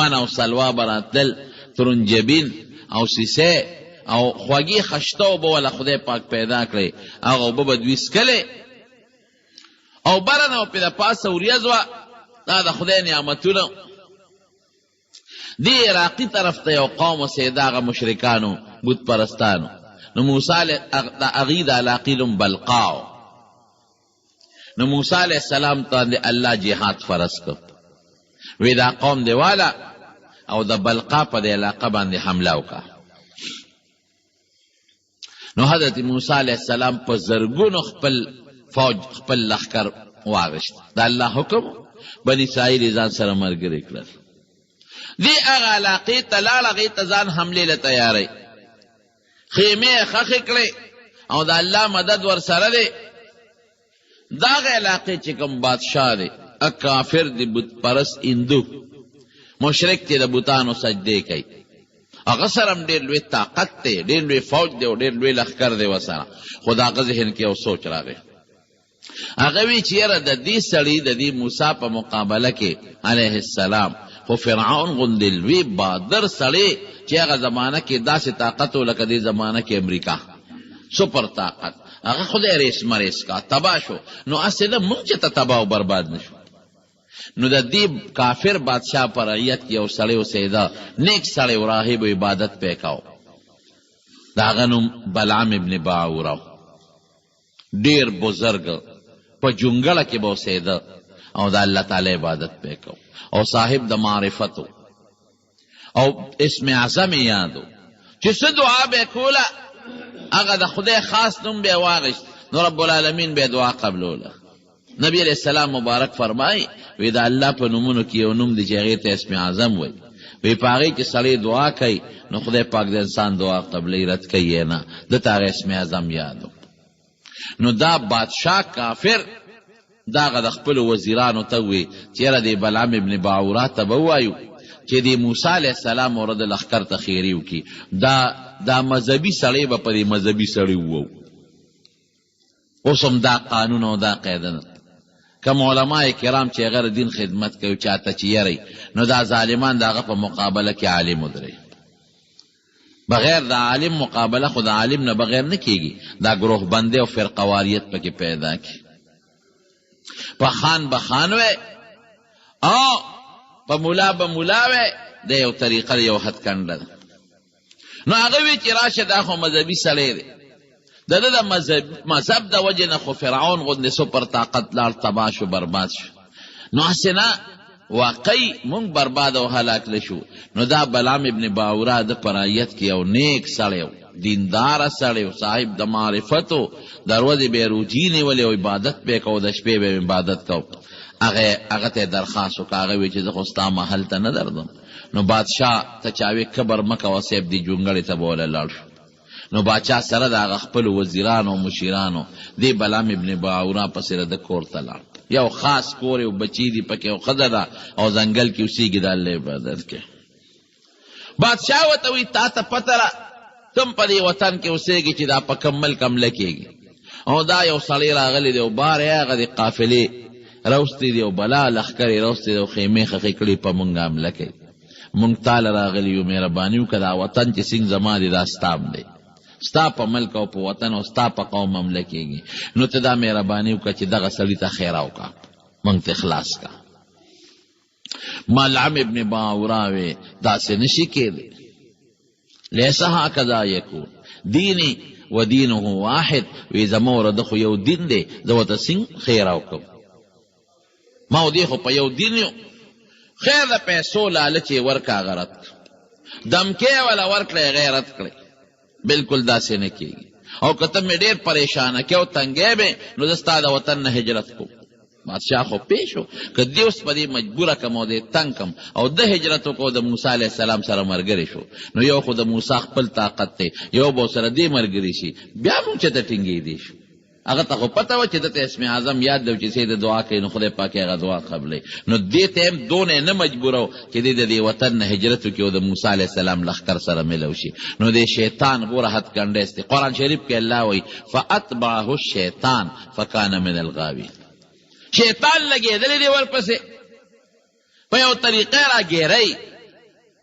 من او سلوا به راتلل، ترنجبین او سیسې او خوږې خشته اوبه وله خدای پاک پیدا کړی، هغه اوبه به دوی څکلې او بره نه پې د پاسه وریځ وه، دا د خدای نعمتونه. دې عراقي طرف ته یو قوم اوسېده، هغه مشرکانو بت پرستانو. نو موسی د هغې د علاقې نوم بلقاو. نو موسی علیہ السلام ته الله جهاد فرض کړ، وی دا قوم دی والا او د بلقا په د علاقه باندې حمله وکړه. نو حضرت موسی علیہ السلام په زرګونو خپل فوج خپل لښکر واغشت. دا الله حکم بني اسرائیل ځان سره ملګري کړل. دی هغه علاقې ته لاړ، هغې ته ځان حملې له تیاری، خیمې یې ښخې کړې او د الله مدد ورسره دی. دغه علاقې چې کوم بادشاه دی کافر دی، بت پرست هندو مشرک دی، د بوتانو سجدې کوي. هغه سره هم ډېر لوی طاقت دی، ډېر لوی فوج دی او ډېر لوی لښکر دی ورسره. خو د هغه ذهن کې یو سوچ راغی. هغه وی چې یاره د دې سړي د دې موسی په مقابله کې علیه السلام خو فرعون غوندې لوی بادر سړی چې هغه زمانه کې داسې طاقت و لکه دې زمانه کې امریکا، سپر طاقت، هغه خدای ریس مریس کا تباه شو. نو هسې نه موږ چې ته تباه او برباد نشو. نو د دې کافر بادشاه په رعیت کې یو سړی اوسېده، نیک سړی و، راهب و، عبادت پې کو. د هغه نوم بلعام ابن باعوره، ډېر بزرګ په جونګړه کې به اوسېده او د الله تعالی عبادت پې کو او صاحب د معرفتو او اسم اعظم یادو. چې څه دعا به کوله هغه د خدای خاص نوم به واغشت، نو رب العالمین به دعا قبلوله. نبی علیہ السلام مبارک فرمای وی د الله په نومونو کې یو نوم دی چې هغې ته اسم اعظم وی. وی په هغې کې سړی دعا کوي نو خدای پاک د انسان دعا قبلوي، رد کوي نه، دته هغه اسم اعظم یادو. نو دا بادشاه کافر داغه د خپل وزیرانو ته وی چې یاره د بلعام ابن باعوره ته به ووایو چې د موسی علیه السلام ورده لښکر ته خیري وکړي. دا مذهبي سړی به په دې مذهبي سړي ووو. اوس هم دا قانون او دا قاعده نه. کم علماء کرام چې هغه دین خدمت کوي چاته چې یری، نو دا ظالمان د هغه په مقابله کې عالم ودرې. بغیر د عالم مقابله خو د عالم نه بغیر نه کېږي. دا گروه بندی او فرقواریت پکې پیدا کی. په خان به خان وی او په مولا به مولا وی، د یو طریقه یو حد کنډه ده. نو هغه وی چې راشه دا خو مذهبي سړی دی، د ده د مذهب د وجې نه خو فرعون غوندې سپر طاقت لاړ، تباه شو، برباد شو. نو هسې نه واقعي مونږ برباد او هلاک لشو. نو دا بلعام ابن باعوره د په رعیت کې یو نیک سړی و، دینداره سړی و، صاحب د معرفتو، د ورځې به یې روجي نیولې او عبادت به یې کو، د شپې به یې عبادت کو. هغه ته یې درخواست وکړه، هغه وی چې زه خو ستا محل ته نه درځم. نو بادشاه ته چاوی کبر مه کوه صاحب، دې جونګړې ته به وله لاړ شو. نو باچا سره د هغه خپلو وزیرانو او مشیرانو دې بلعام ابن باعوره پسې د کور ته لاړ. یو خاص کور یو بچی دی پکې، یو ښځه ده او ځنګل کې اوسېږي د الله عبادت کې. بادشاه ورته وایي تا ته پته ده تم په دې وطن کې اوسېږي چې دا په کم ملک حمله کېږي او دا یو سړی راغلی دی او بار یې هغه د قافلې روستی دی او بلا لښکر یې روستی دی او خیمې ښخې کړي په مونږ حمله کوي. مونږ تاله راغلي یو، مهرباني وکړه دا وطن چې څنګ زما دی دا ستام دی، ستا په ملک او په وطن او ستا په قوم حمله کېږي. نو ته دا مهرباني وکړه چې دغه سړي ته خیره وکړه، مونږ ته خلاص کړه. بلعام ابن باعوره وی داسې نشي کېدی، لیس هکذا یکون دیني و دینه واحد. وی زما ورده خو یو دین دی، زه ورته څنګه خیره وکړم؟ ما و دې خو په یو دین یو. خیر د پیسو لالچ یې ورکړه، هغه رد کړه. دمکې وله ورکړه، هغه رد کړی. بالکل داسې نه کېږي. او که ته مې ډېر پریشانه کې او تنګی به، نو زه ستا د وطن نه هجرت کوم. بادشاه خو پې شو که دې اوس په دې مجبوره کم او دې تنګ کم او ده هجرت وکړو، د موسی علیه السلام سره ملګری شو. نو یو خو د موسی خپل طاقت دی، یو به سره دې ملګري شي، بیا موږ چې ته ټینګېدی شو. هغه ته خو پته وه چې دته اسم اعظم یاد دی چې د دعا کوي، نو خدای پاک هغه دعا قبلوي. نو دې ته هم دونه نه مجبوره و چې دې د دې وطن نه هجرت وکړي او د موسی علیه السلام لښکر سره ملو شي. نو دې شیطان ګوره حد کنډیس دی. قرآن شریف کې الله وایي فاتبعه الشیطان فکان من الغاوین. شیطان لګېدلی دی ورپسې په یو طریقې را ګیری،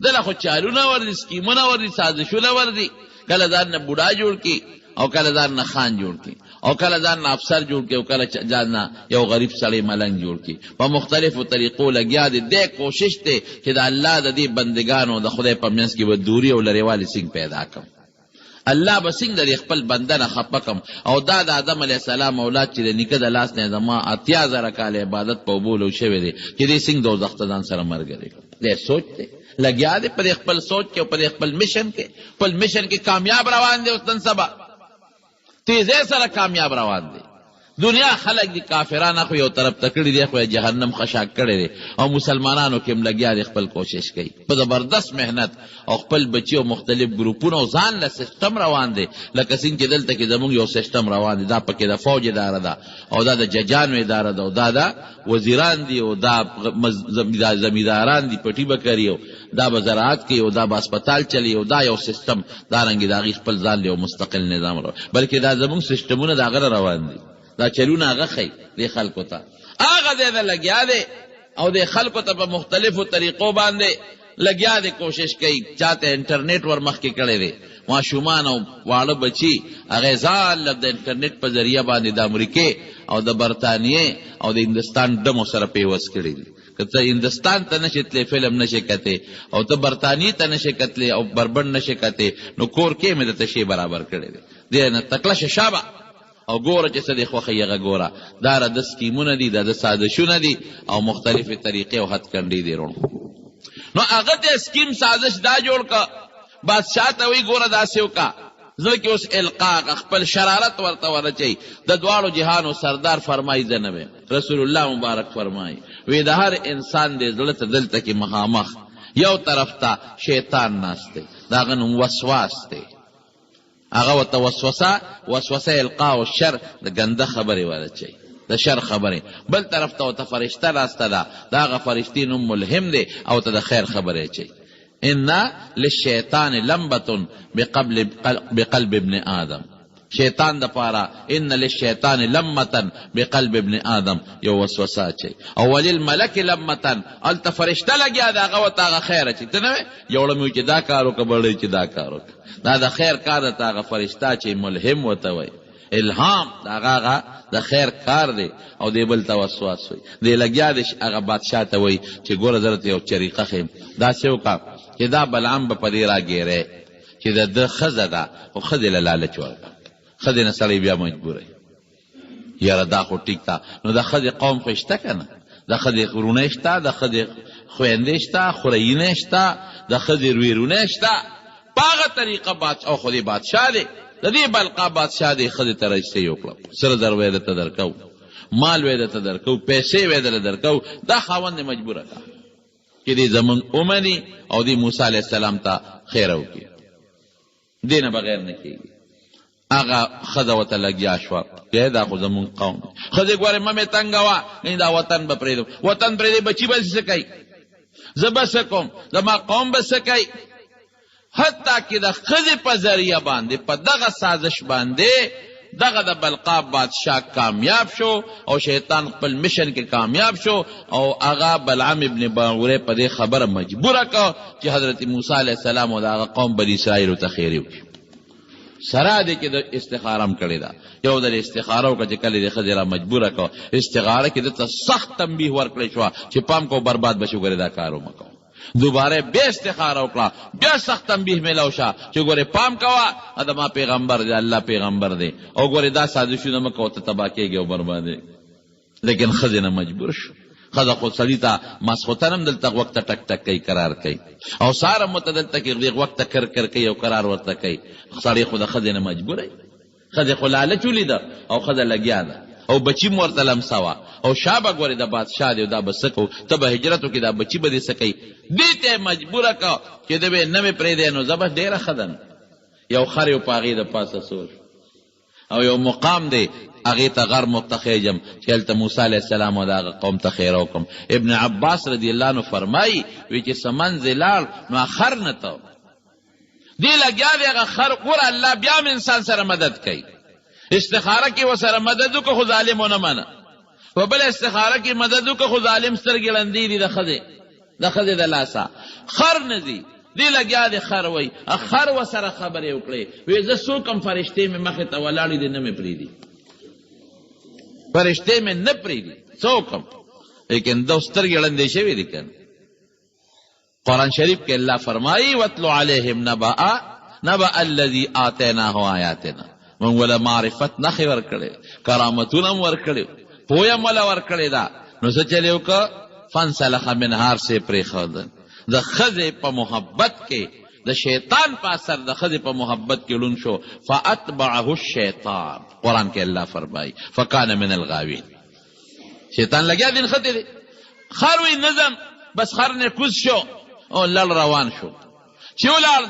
دله خو چالونه ورځي، سکیمونه ورځي، سازشونه ورځي. کله ځان نه بوډا جوړ کړي او کله ځان نه خان جوړ کړي او کله ځان نه افسر جوړ کړي او کله ځان نه یو غریب سړی ملنګ جوړ کړي. په مختلفو طریقو لګیا دی. دې کوشش دی چې د الله د دې بندګانو د خدای په منځ کې به دوري او لرېوالي څنګه پیدا کړم. الله به څنګه د خپل بنده نه خفه کم. او دا د آدم علیه السلام اولاد چې د نیکه د لاس نه زما 80,000 کاله عبادت په اوبو لو شوی دی چې دې څنګه دوزخ ته ځان سره ملګری کړم. دې سوچ دی لګیا دی په خپل سوچ کې او په خپل میشن کې. خپل میشن کې کامیاب روان دی. اوس نن سبا تیزه سره کامیاب روان دی. دنیا خلق دی کافران خو یو طرف تکړی دی خو جهنم خشاک کړی دی او مسلمانانو کې لګیا دی خپل کوشش کوي په زبردست مهنت او خپل بچي او مختلف ګروپونو او ځان له سیستم روان دی لکه څنګه چې دلته کې زموږ یو سیستم روان دی دا پکې د فوج اداره ده او دا د ججانو اداره ده او دا د وزیران دي او دا زمینداران دي پټي بکري او دا به زراعت کوي او دا به هسپتال چلی او دا یو سیستم دارنګې د هغې خپل ځان یو مستقل نظام روان بلکې دا زموږ سیستمونه د هغه روان دي دا چلونه هغه ښیي دې خلکو ته هغه دی د لګیا دی او د خلکو ته په مختلفو طریقو باندې لګیا دی کوشش کوي چاته انټرنیټ ور مخکې کړی دی ماشومان او واړه بچي هغې ځان له د انټرنیټ په ذریعه باندې د امریکې او د برطانیې او د هندوستان ډمو سره پیوست کړي دي که ته هندوستان ته نشې تللی فلم نشې کتې او ته برطانیې ته نشې کتلی او بربنډ نشې کتې نو کور کې مې درته شی برابر کړی دی دې نه تکله شه شابه او ګوره چې څه دې خوښوي هغه ګوره دا د سکیمونه دي دا د سازشونه دي او مختلفې طریقې او هتکنډې دي رونو نو هغه ته سکیم سازش دا جوړ که بادشاه ته وایي ګوره داسې وکړه زړه کې اوس القا خپل شرارت ورته ورچوي د دواړو جهانو سردار فرمایي زه نه ویم رسول الله مبارک فرمایي وی د هر انسان دې زړه ته دلته کې مخامخ یو طرف ته شیطان ناست دی د هغه نوم وسواس دی هغه ورته وسوسه القا او شر د ګنده خبرې ورچوي د شر خبرې بل طرف ته ورته فرشته ناسته ده د هغه فرشتې نوم ملهم دی او ته د خیر خبرې اچوي ان للشیطان لمبة بقلب ابن آدم شیطان د پاره ان للشیطان لمة بقلب ابن آدم یو وسوسه اچي او وللملک لمة الته فرشته لګیا ده هغه ورته هغه خیر اچي ته نه یو ړمی چې دا کار وکړه بل چې دا کار وکړه دا د خیر کار ته هغه فرشته چې ملهم ورته وایي الهام هغه د خیر کار دی او دی بل ته وسواس وایي دی لګیا دی هغه بادشاه ته وایي چې ګوره زه درته یو طریقه ښیم داسې وکړه چې دا بلعم به په دې راګیری چې د ده ښځه ده خو ښځې له لالچ ورکړه ښځې نه سړی بیا مجبوری یاره دا خو ټیک ده نو د ښځې قوم خو شته که نه د ښځې ورونه شته د ښځې خویندې شته خورینې شته د ښځې رویرونه شته په هغه طریقه او خو دې بادشاه دی د دې بلقا بادشاه دې ښځې ته رجستې وکړه سره زر وی درته درکو مال وی درته درکو پیسې وی درته درکو دا خاوند یې مجبوره کړه چې دې زمونږ ومني او دې موسی علیه السلام ته خیره وکړي دې نه بغیر نه کېږي هغه ښځه ورته لګیا شوه چې دا خو زمونږ قوم دی ښځې ګورې مه مې تنګوه دا وطن به پرېږدم وطن پرېږدی بچي به څه کوي زه به څه کوم زما قوم به څه کوي حتی که د ښځې په ذریعه باندې په دغه سازش باندې دغه د بلقا بادشاه کامیاب شو او شیطان خپل مشن کې کامیاب شو او هغه بلعم ابن باوره په دې خبره مجبوره کړه چې حضرت موسی علیه السلام او دغه قوم بني اسرائیلو ته خیرې وکړي سره دې کې د استخاره هم کړې ده یو د استخاره وکړه چې کله دې ښځې را مجبوره کړه استخاره کې دته سخت تنبیه ورکړی شوه چې پام کو برباد به شو ګورې دا کار ومه کوه دوباره بیا استخاره وکړه بیا سخت تنبیه میلاو شه چې ګورې پام کوه دا ما پیغمبر دی الله پیغمبر دی او ګورې دا سازشونه مه کوه ته تباه کېږي او بربادې لیکن ښځې نه مجبور شو ښځه خو سړي ته ماسخوتن هم دلته وخت ته ټک ټک کوي قرار کوي او سهار هم ورته دلته کې وخت ته کر کر کوي او قرار ورته کوي سړی خو د ښځې نه مجبوری ښځې خو لالچ ولیده او ښځه لګیا ده او بچی مو ورته لمسه وه او شا به ګورې د بادشاه دی او دا به څه کوو ته به هجرت وکړې دا بچي به دې څه کوي دې ته یې مجبوره کړه چې د به نه مې پرېږدی نو زه به ډېره ښه ده یو خر یو په هغې د پاسه سور او یو مقام دی هغې ته غر متخیجم چې هلته موسی علیه السلام او د هغه قوم ته خیره وکړم ابن عباس رضی الله عنه فرمایي وی چې څه منځې لاړ نو خر نه ته دې لګیا دی هغه خر ګوره الله بیا هم انسان سره مدد کوي استخاره کې وسره مدد وکړه خو ظالم ونه منه په بل استخاره کې مدد وکړه خو ظالم سترګې ړندې دي د ښځې د لاسه خر نه ځي دې لګیا دی خر وایي خر ورسره خبرې وکړې وایي زه څوک هم فرشتې مې مخې ته ولاړې دي نه مې پرېږدي فرشتې مې نه پرېږدي څوک هم لیکن دو سترګې ړندې شوې دي که قرآن شریف کې الله فرمایي واتلو علیهم نبأ الذي آتیناه آیاتنا من ولا معرفت نخې ورکړې کرامتونه هم ورکړې پویه هم وله ورکړې ده نو څه چلې وکړه فانسلخ منها سې پرېښودل د ښځې په محبت کې د شیطان په اثر د ښځې په محبت کې ړوند شو فاتبعه الشیطان قرآن کې الله فرمایي فکان من الغاوین شیطان لګیا دین خطې دی خر وی نظم بس خر نه کوز شو او لړ روان شو چې ولاړ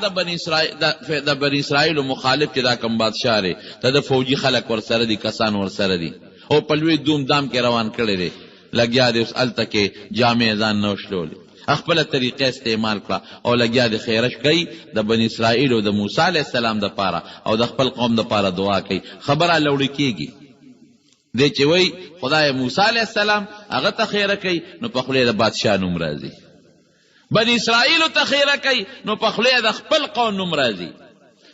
د بني اسرائیلو مخالف چې دا کم بادشاه دی ته د فوجي خلک ورسره دي کسان ورسره دي او په لوی دوم دام کې روان کړی دی لګیا دی اوس هلته کې جامې ځان نه وشلولې خپله طریقه استعمال کړه او لګیا دی خیرش کوي د بني اسرائیلو د موسی علیه السلام دپاره او د خپل قوم دپاره دعا کوي خبره لوړې کېږي دی چې وایي خدای موسی علیه السلام هغه ته خیره کوي نو په خولې د بادشاه نوم راځي بني اسرائیلو ته خیره کوي نو په خولې د خپل قوم نوم راځي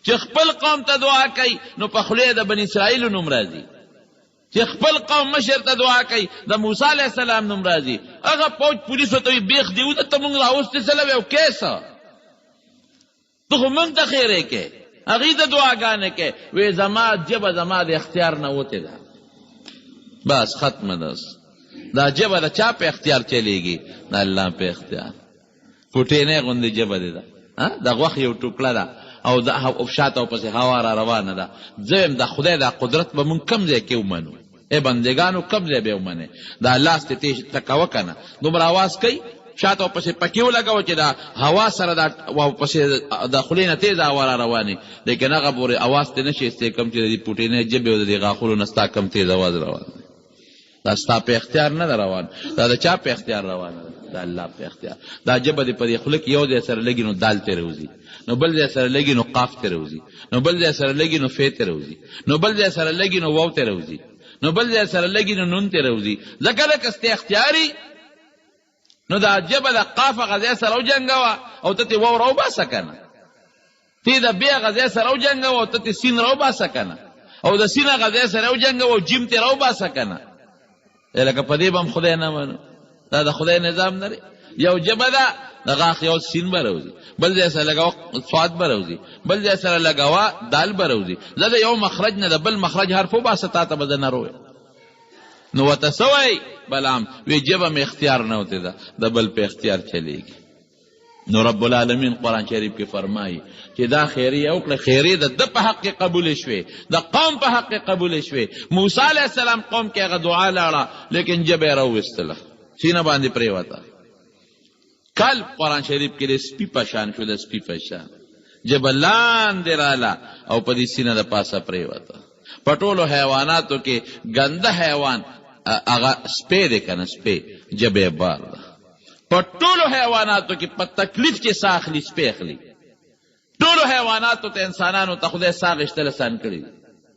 چې خپل قوم ته دعا کوي نو په خولې د بني اسرائیلو نوم راځي چې خپل قوم مشر ته دعا کوي د موسی علیه السلام نوم راځي هغه پوج پولیسو ته وي بیخ دی وده ته مونږ راوستې سلوې او کیسه ته خو مونږ ته خیرې کې هغې ته دعاګانې کې وی زما جبه زما د اختیار نه وتې ده بس ختمه ده دا جبه د چا په اختیار چلیږي د الله په اختیار پوټینې غوندې جبه دی ده د غوښې یو ټوکړه ده او د شاته او پسې هوا را روانه ده زه د خدای دا قدرت به مونږ کم ځای کې ومنو ای بندګانو کم ځای به یې ومنې دا لاس ته ټکوه که نه دومره اواز کوي شاته او پسې پکې ولګوه چې دا هوا سره دا پسې د خولې نه تیز هوا را روانې لیکن هغه پورې اواز ته نشي استی کم چې د دې پوټینې جبې او د دې غاښونو نه ستا کم تیز اواز روان دا ستا په اختیار نه ده روان دا د چا په اختیار روانه ده د الله په اختیار دا جبه دې په دې خوله کې یو ځای سره لګي نو دال ترې وځي نو بل ځای سره لګي نو قاف ترې وځي نو بل ځای سره لګي نو فې ترې وځي نو بل ځای سره لګي نو واو ترې وځي نو بل ځای سره لګي نو نون ترې وځي ځکه لکه ستا اختیاري نو دا جبه د قاف هغه ځای سره وجنګوه او ته ترې واو راوباسه که نه تی د بې هغه ځای سره وجنګوه او ته ترې سین راوباسه که نه او د سین هغه ځای سره وجنګوه او جیم ترې راوباسه که نه لکه په دې به هم خدای نه منو دا د خدای نظام نه دی یو جبه ده د غاښ یو سین به راوځي بل ځای سره لګوه سواد به راوځي بل ځای سره لګوه دال به راوځي زه د یو مخرج نه د بل مخرج حرف وباسه تا ته به زه نه روی نو ورته څه وایي بلام وی جبه مې اختیار نه وتې ده د بل په اختیار چلیږي نو رب العالمین قرآن شریف کې فرمایي چې دا خیریه وکړه خیریه د ده په حق کې قبولې شوې د قوم په حق کې قبولې شوې موسی علیه السلام قوم کې هغه دعا لاړه لیکن جبه یې راوویستله سینه باندې پرېوته کلب قرآن شریف کې د سپي په شان شو د سپي په شان جبه لاندې راله او په دې سینه د پاسه پرېوته په ټولو حیواناتو کې ګنده حیوان هغه سپی دی که نه سپی جبه یې بار ده په ټولو حیواناتو کې په تکلیف چې ساه اخلي سپی اخلي ټولو حیواناتو ته انسانانو ته خدای ساه غشتل اسان کړي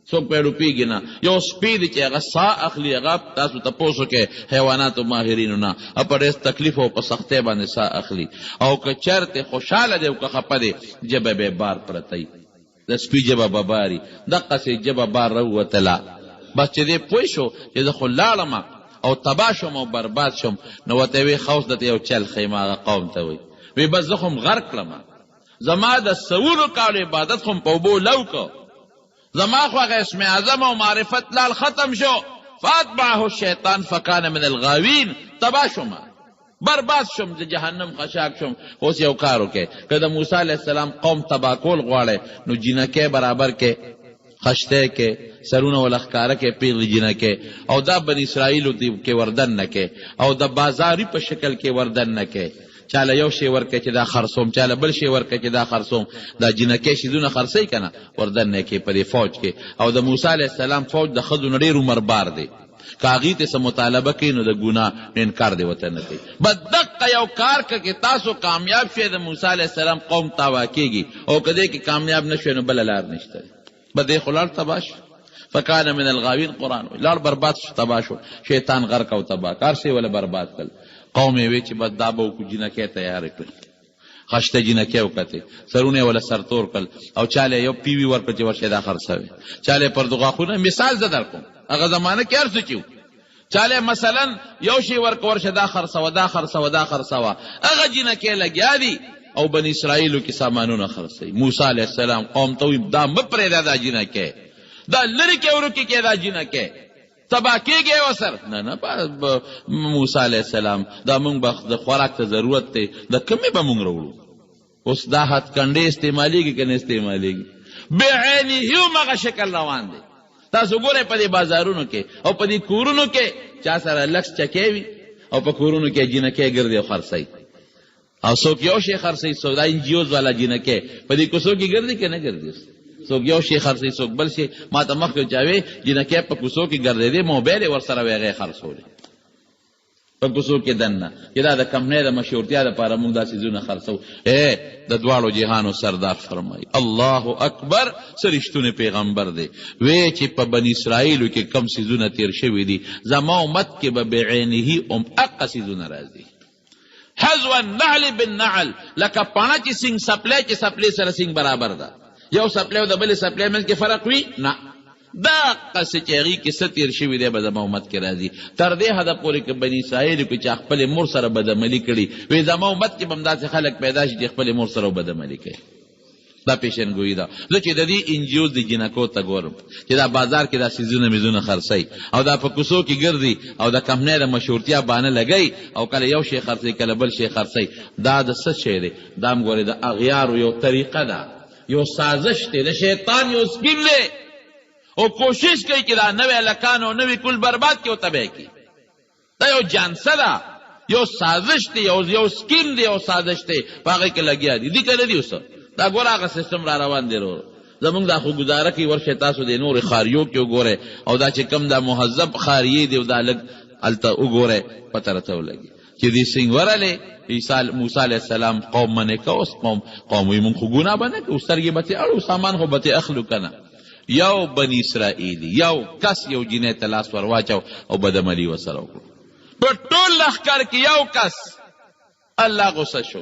څوک پې ډوبېږي نه یو سپی دی چې هغه ساه اخلي هغه تاسو تپوس وکړئ حیواناتو ماهرینو نه په ډېر تکلیف او په سختۍ باندې ساه اخلي او که چېرته خوشحاله دی او که خفه دی ژبه به بار پرته د سپي ژبه به باري دقسې ژبه بار راووتله بس چې دی پوه شو چې زه خو لاړم او تباه شم او برباد شم نو ورته وی خوس دته یو چل خیمه هغه قوم ته وی بس زه خو م غرق کړم زما د سوولو کالو عبادت خو م په اوبو لو که زما خو هغه اسم اعظم او معرفت لال ختم شو فاتبعه الشیطان فکان من الغاوین تباه شم برباد شم د جهنم خشاک شم اوس یو کار وکړئ که د موسی علیه السلام قوم تباه کول غواړئ نو جینکې برابر کې خشته کې سرونه ولخکاره کې پیغلی جینکې او دا بني اسرائیلو کې وردن نه کې او د بازاري په شکل کې وردن نه کې چاله یو شی ورکړي چې دا خرڅوم چاله بل شی ورکړي چې دا خرڅوم دا جینکې شیدونه خرڅوي که نه وردن نه کې په دې فوج کې او د موسی علیه السلام فوج د ښځو نه ډېر عمر بار دی که هغې ته څه مطالبه کوي نو د ګناه انکار دی ورته نه کوي بس دقه یو کار که کې تاسو کامیاب شئ د موسی علیه السلام قوم تابع کېږي او که دې کې کامیاب نه شوی نو بله لار نشته به دې خو لاړ تباه شو فکان من الغاوین قرآن وی لاړ برباد شو تباه شو شیطان غرق او تباه کار شی ولا برباد کړ قوم یې وی چې بس دا به وکړو جینکې تیارې کړل خشته جینکې وکتې سرونه ولا سرتور کړل او چاله یو پیوي ورکړ چې ورشه دا خرڅوي چاله پر دغاخونه مثال زه درکوم هغه زمانه کې هر څه کیو چاله مثلا یو شی ورکړ ورشه دا خرڅوه دا خرڅوه دا خرڅوه هغه جینکې لګیا دي او بني اسرائیلو کې سامانونه خرڅوي موسی علیه السلام قوم ته وی دا مه پرېږده دا جینکې دا لرې کې ورکې کې دا جینکې تباه کېږي وسر نه موسی علیه السلام دا مونږ به د خوراک ته ضرورت دی د کمې به مونږ راوړو اوس دا هتکنډې استعمالیږي که نه استعمالیږي؟ بعینه همغه شکل روان دی. تاسو ګورئ په دې بازارونو کې او په دې کورونو کې چا سره لکس چکې وي او په کورونو کې جینکې ګرځي او خرڅوي، او څوک یو شی خرڅوي، څوک دا انجیوز والا جینکې په دې کوڅو کې ګرځي که نه ګرځي؟ څوک یو شی خرڅوي، څوک بل شی. ما ته مخکې چا وی جینکې په کوڅو کې ګرځېدې، موبایل یې ورسره وی هغې خرڅولې په کوڅو کې دننه، چې دا د کمپنۍ د مشهورتیا دپاره موږ دا څیزونه خرڅوو. د دواړو جهانو سردار فرمایي الله اکبر، څه رښتونی پیغمبر دی. وی چې په بني اسرائیلو کې کم څیزونه تیر شوي دي، زما امت کې به بعینه هم هغه څیزونه راځي. حذو النعل بالنعل، لکه پاڼه چې سینګ سپلی چې سپلی سره سینګ برابر ده، یو سپلی او د بلې سپلی منځ کې فرق وي؟ نه. دا قصې چې هغې کې څه تیر شوي دی به زما امت کې راځي. تر دې حده پورې که بني اسرائیلو کې چې خپلې مور سره بدعملي کړي، وی زما امت کې به هم داسې خلک پیدا شي چې خپلې مور سره بدعملي کوي. دا پیشنګویي ده. زه چې د دې انجیوز د جینکو ته ګورم چې دا بازار کې دا څیزونه میزونه خرڅوي او دا په کوڅو کې ګرځي او د کمپنۍ د مشهورتیا بانه لګوي او کله یو شی خرڅوي کله بل شی خرڅوي، دا د څه شی دی؟ دا هم ګورئ د اغیارو یو طریقه ده، یو سازش دی، د شیطان یو سکیم دی، او کوشش کوي چې دا نوی هلکان او نوی کل برباد کړي او تباه کړي. دا یو جانسه ده، یو سازش دی، یو سکیم دی، یو سازش دی، په هغې کې لګیا دي. دي که نه دي؟ اوس دا ګوره هغه سیستم را روان دی. زمونږ دا خو ګزاره کوي، ورشئ تاسو د نورې خاریو کې وګورئ، او دا چې کوم دا مهذب خاریې دی او دا لږ هلته وګورئ، پته راته ولګي چې دې سینګ ورلې موسی علیه السلام قوم منې که اوس قوم وایي مونږ خو ګناه به نه کوو، سترګې به ترې اړو، سامان خو به ترې اخلو که نه. یو بني اسرائیل یو کس یو جینۍ ته لاس ور واچو او بدعملي ورسره وکړو. په ټول لښکر کې یو کس الله غصه شو.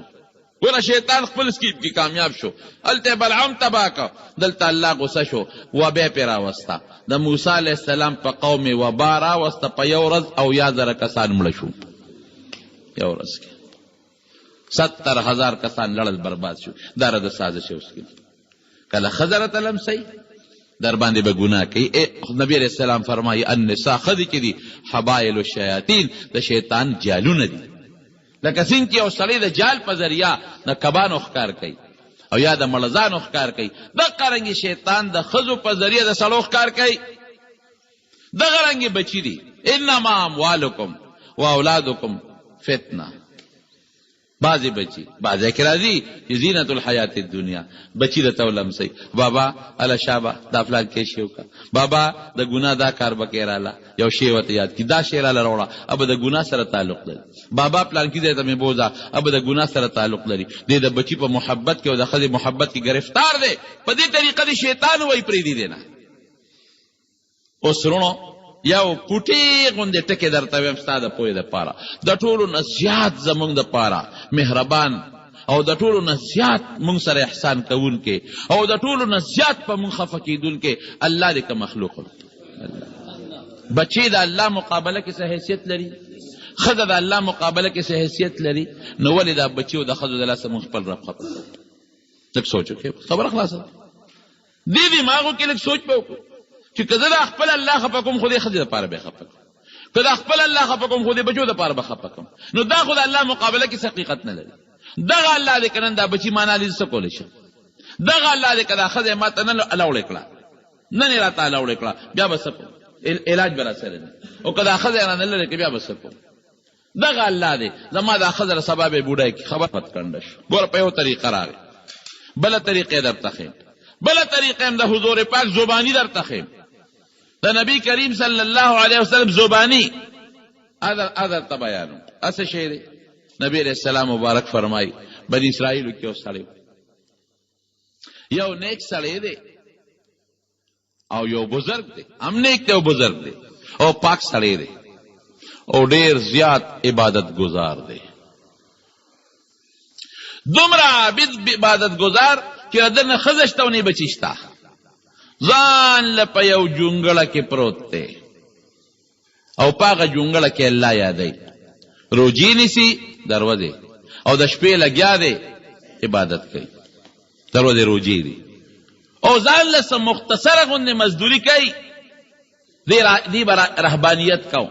ګوره شیطان خپل سکیپ کې کامیاب شو، هلته بلعام تباه که، دلته الله غصه شو، وبا پې راوسته. د موسی علیه السلام په قوم یې وبا راوسته، په یو ورځ 80,000 کسان مړه شو. یو ورځ کې 70,000 کسان لړل برباد شو. دا د سازش اوس کې کله ښځه راته لمسئ در باندې به ګناه کوي. نبی علیه السلام فرمایي النساء، ښځې چې دي حبایل الشیاطین، د شیطان جالونه دي. لکه څنګه چې یو سړی د جال په ذریعه د کبانو ښکار کوي او یا د مړزانو ښکار کوي، دغه رنګې شیطان د ښځو په ذریعه د سړو ښکار کوي. دغه رنګې بچي دي. انما اموالکم و اولادکم فتنه. بعضی بچی بعضی کې راځي چې زینت الحیات الدنیا، بچی د تولمسي بابا الا شابه دا فلان کې شی وکړه، بابا د ګناه دا کار بکیراله، یو شی وته یاد کی دا شی را لروړه، اب د ګناه سره تعلق لري. بابا پلان کې ته مې بوزا، اب د ګناه سره تعلق لري. د بچی په محبت کې او د خځې محبت کې گرفتار دی. په دې طریقه د شیطان وای پری دی دینا. اوس رونو یو پوټی غوندې ټکې درته ویم ستا د پوهې دپاره، د ټولو نه زیات زمونږ دپاره مهربان او د ټولو نه زیات مونږ سره احسان کوونکې او د ټولو نه زیات په مونږ خفه کېدونکې الله دی که مخلوق. بچی د الله مقابله کې څه حیثیت لري؟ ښځه د الله مقابله کې څه حیثیت لري؟ نو ولې دا بچي او د ښځو د لاسه مونږ خپل رب خفه کوو؟ لږ سوچ وکړئ، خبره خلاصه. دې دماغو کې لږ سوچ به وکړو چې که زه د خپل الله خفه کوم خو دې ښځې دپاره به یې خفه کړم، که د خپل الله خفه کوم خو دې بچو دپاره به خفه کړم. نو دا خو د الله مقابله کې حقیقت نه لري. دغه الله دی که نن دا بچي مانا دې څه کولی شم؟ دغه الله دی که دا ښځه یې ما ته نن الاوړې کړه، نن یې راته الاوړې کړه، بیا به څه کوم؟ علاج به راسره دی. او که دا ښځه یې رانه لرې کړې بیا به څه کوم؟ دغه الله دی. زما دا ښځه سبا به یې بوډی کړي، خبر پت کنډه شو. ګوره په یو طریقه راغی، بله طریقې درته ښیم، بله طریقه هم د حضور پاک زباني درته ښیم. د نبی کریم صلی الله علیه وسلم زبانی ادر ته بیانو. اسه شی دی نبی علیہ السلام مبارک فرمای بنی اسرائیلو کې اوس سړی یو نیک سړی دی او یو بزرگ دی، هم نیک دی او بزرگ دی او پاک سړی دی او ډیر زیات عبادت گزار دی. دومره عبادت گزار چې دنه خزشته ونی بچیشتا ځان لپه یو جونګړه کې پروت دی او پاغه جونګړه کې الله یادی، روجی نیسی دروازه او د شپې لګیا دی عبادت کوي، دروازه روجی دی او ځان له مختصره غونډه مزدوری کوي، دی رهبانیت کو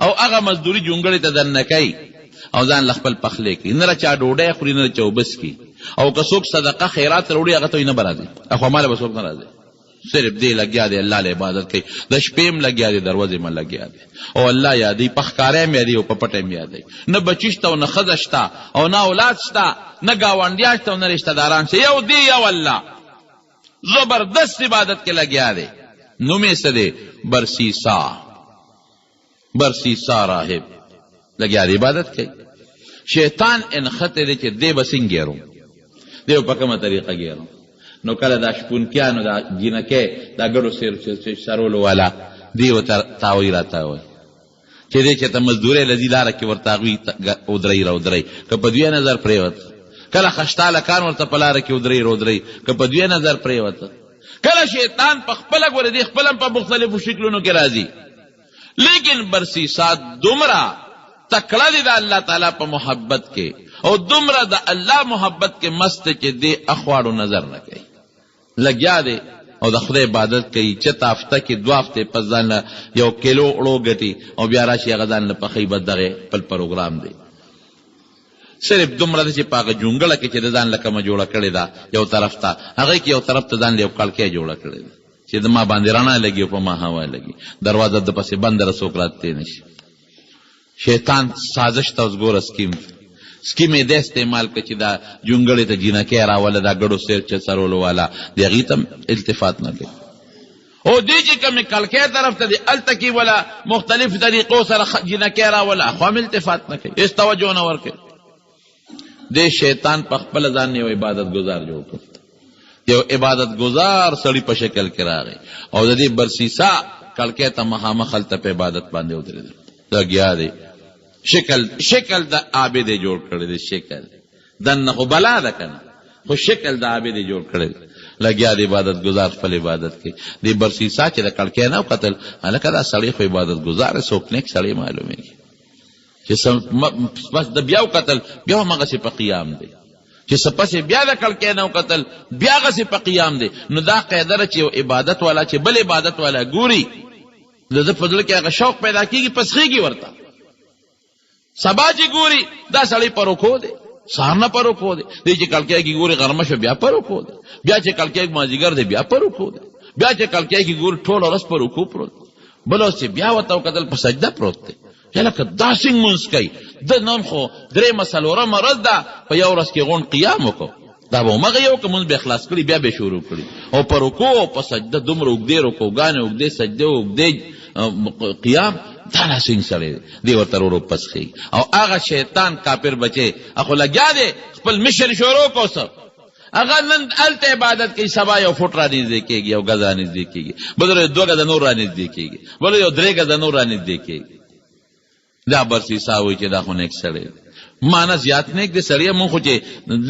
او هغه مزدوری جونګړې ته دننه کوي او ځان خپل پخلی کوي، نه چا ډوډۍ خوري نه چا وبس کوي، او که څوک صدقه خیرات راوړي هغه ته نه برازي اخو مال به څوک نه راځي صرف دی لګیا دی الله له عبادت کوي د شپې هم لګیا دی دروازې هم لګیا دی او الله یادوي په ښکاره هم یادوي او په پټه هم یادوي نه بچي شته او نه ښځه شته او نه اولاد شته نه ګاونډیان شته او نه رشته داران شته یو دی یو الله زبردست عبادت کې لګیا دی نوم یې څه دی برسیسا راهب لګیا دی عبادت کوي شیطان انخته دی چې دی به څنګه ګیرو دی په کومه طریقه ګیرو نو کله دا شپونکیانو دا جینکې دا ګړو سرولو والا دی ورته تاوی راتاوی چې دی چې ته مزدورۍ لذي لاره کې ورته هغوی ودرئ راودرئ که په دوی نظر پرېوت کله خشتاله کان ورته په لاره کې ودرئ رودرئ که په دوی نظر پرېوت کله شیطان په خپله ګوره دی خپل هم په مختلفو شکلونو کې راځي لیکن برسیسا دومره تکړه دی د الله تعالی په محبت کې او دومره د الله محبت کې مست چې دی اخواړو نظر نه کوي لګیا دی او د خدای عبادت کوي چته هفته کې 2 هفتې پس ځان یو کیلو اړو ګټي او بیا راشي هغه ځان له پخی بد دغه خپل پروګرام دی صرف دومره ده چې په هغه جونګړه کې چې د ځان له کومه جوړه کړې ده یو طرف ته هغې کې یو طرف ته ځان له یو کړکۍ جوړه کړې ده چې د ما باندې رڼا لګي او په ما هوا لګي دروازه د پسې بنده ره څوک راتلی نه شي شیطان سازش ته اوس ګوره سکیم یې د استعمال که چې دا جونګړې ته جینکۍ راوله دا ګړو سیر چې سرولو والا د هغې ته التفات نه کوي او دی چې کومې کلکۍ طرف ته دی هلته کې وله مختلف طریقو سره جینکۍ راوله خو هم التفات نه کوي هېڅ توجه نه ورکوي دی شیطان په خپله ځان یو عبادت گزار جوړ کړ یو عبادت گزار سړي په شکل کې راغی او د دې برسیسا کلکۍ ته مخامخ هلته په عبادت باندې ودرېدل لګیا دی شکل د عابد جوړ کړی دی شکل دنه خو بلا ده کنه خو شکل د عابد جوړ کړی دی لګیا دی عبادت گزار خپل عبادت کې دی برسیسا چې د کلکۍ نه قتل هلکه دا سړی خو عبادت گزار څوک نیک سړی معلومیږي چې بس د بیا قتل بیا همغسې په قیام دی چې سپسې بیا د کلکۍ نه قتل بیا هغسې په قیام دی نو دا قاعده ده چې یو عبادت والا چې بل عبادت والا ګوري د ده په زړه کې هغه شوق پیدا کېږي پسخېږي ورته سبا چې ګوري دا سړی په رکو دی سهار نه په رکو دی دی چې کلکۍ کې ګوري غرمه شو بیا په رکو دی بیا چې کلکۍ مازدیګر دی بیا په رکو دی بیا چې کلکۍ کې ګوري ټوله ورځ په رکو پروت بل اوس چې بیا ورته وکتل په سجده پروت دی یا لکه دا څنګه مونځ کوي د نن خو 3 څلورمه ورځ ده په یو ورځ کې غونډ قیام وکړو دا به همغه یو که مونځ به خلاص کړي بیا به شروع کړي او په رکو او په سجده دومره اوږدې رکوګانې اوږدې سجدې اوږدې قیام دا لا څنګه سړی دی ورته ورو پسخېږي او هغه شیطان کافر بچی اخو لګیا دی خپل مشر شروع کو څه هغه نن هلته عبادت کوي سبا یو فوټ رانږدې کېږي یو ګز رانږدې کېږي بل ورځ 2 ګزه نور رانږدې کېږي بل یو 3 ګزه نور رانږدې کېږي دا برسیسا وایي چې دا خو نیک سړی مانه زیات نیک دی سړی مونږ خو چې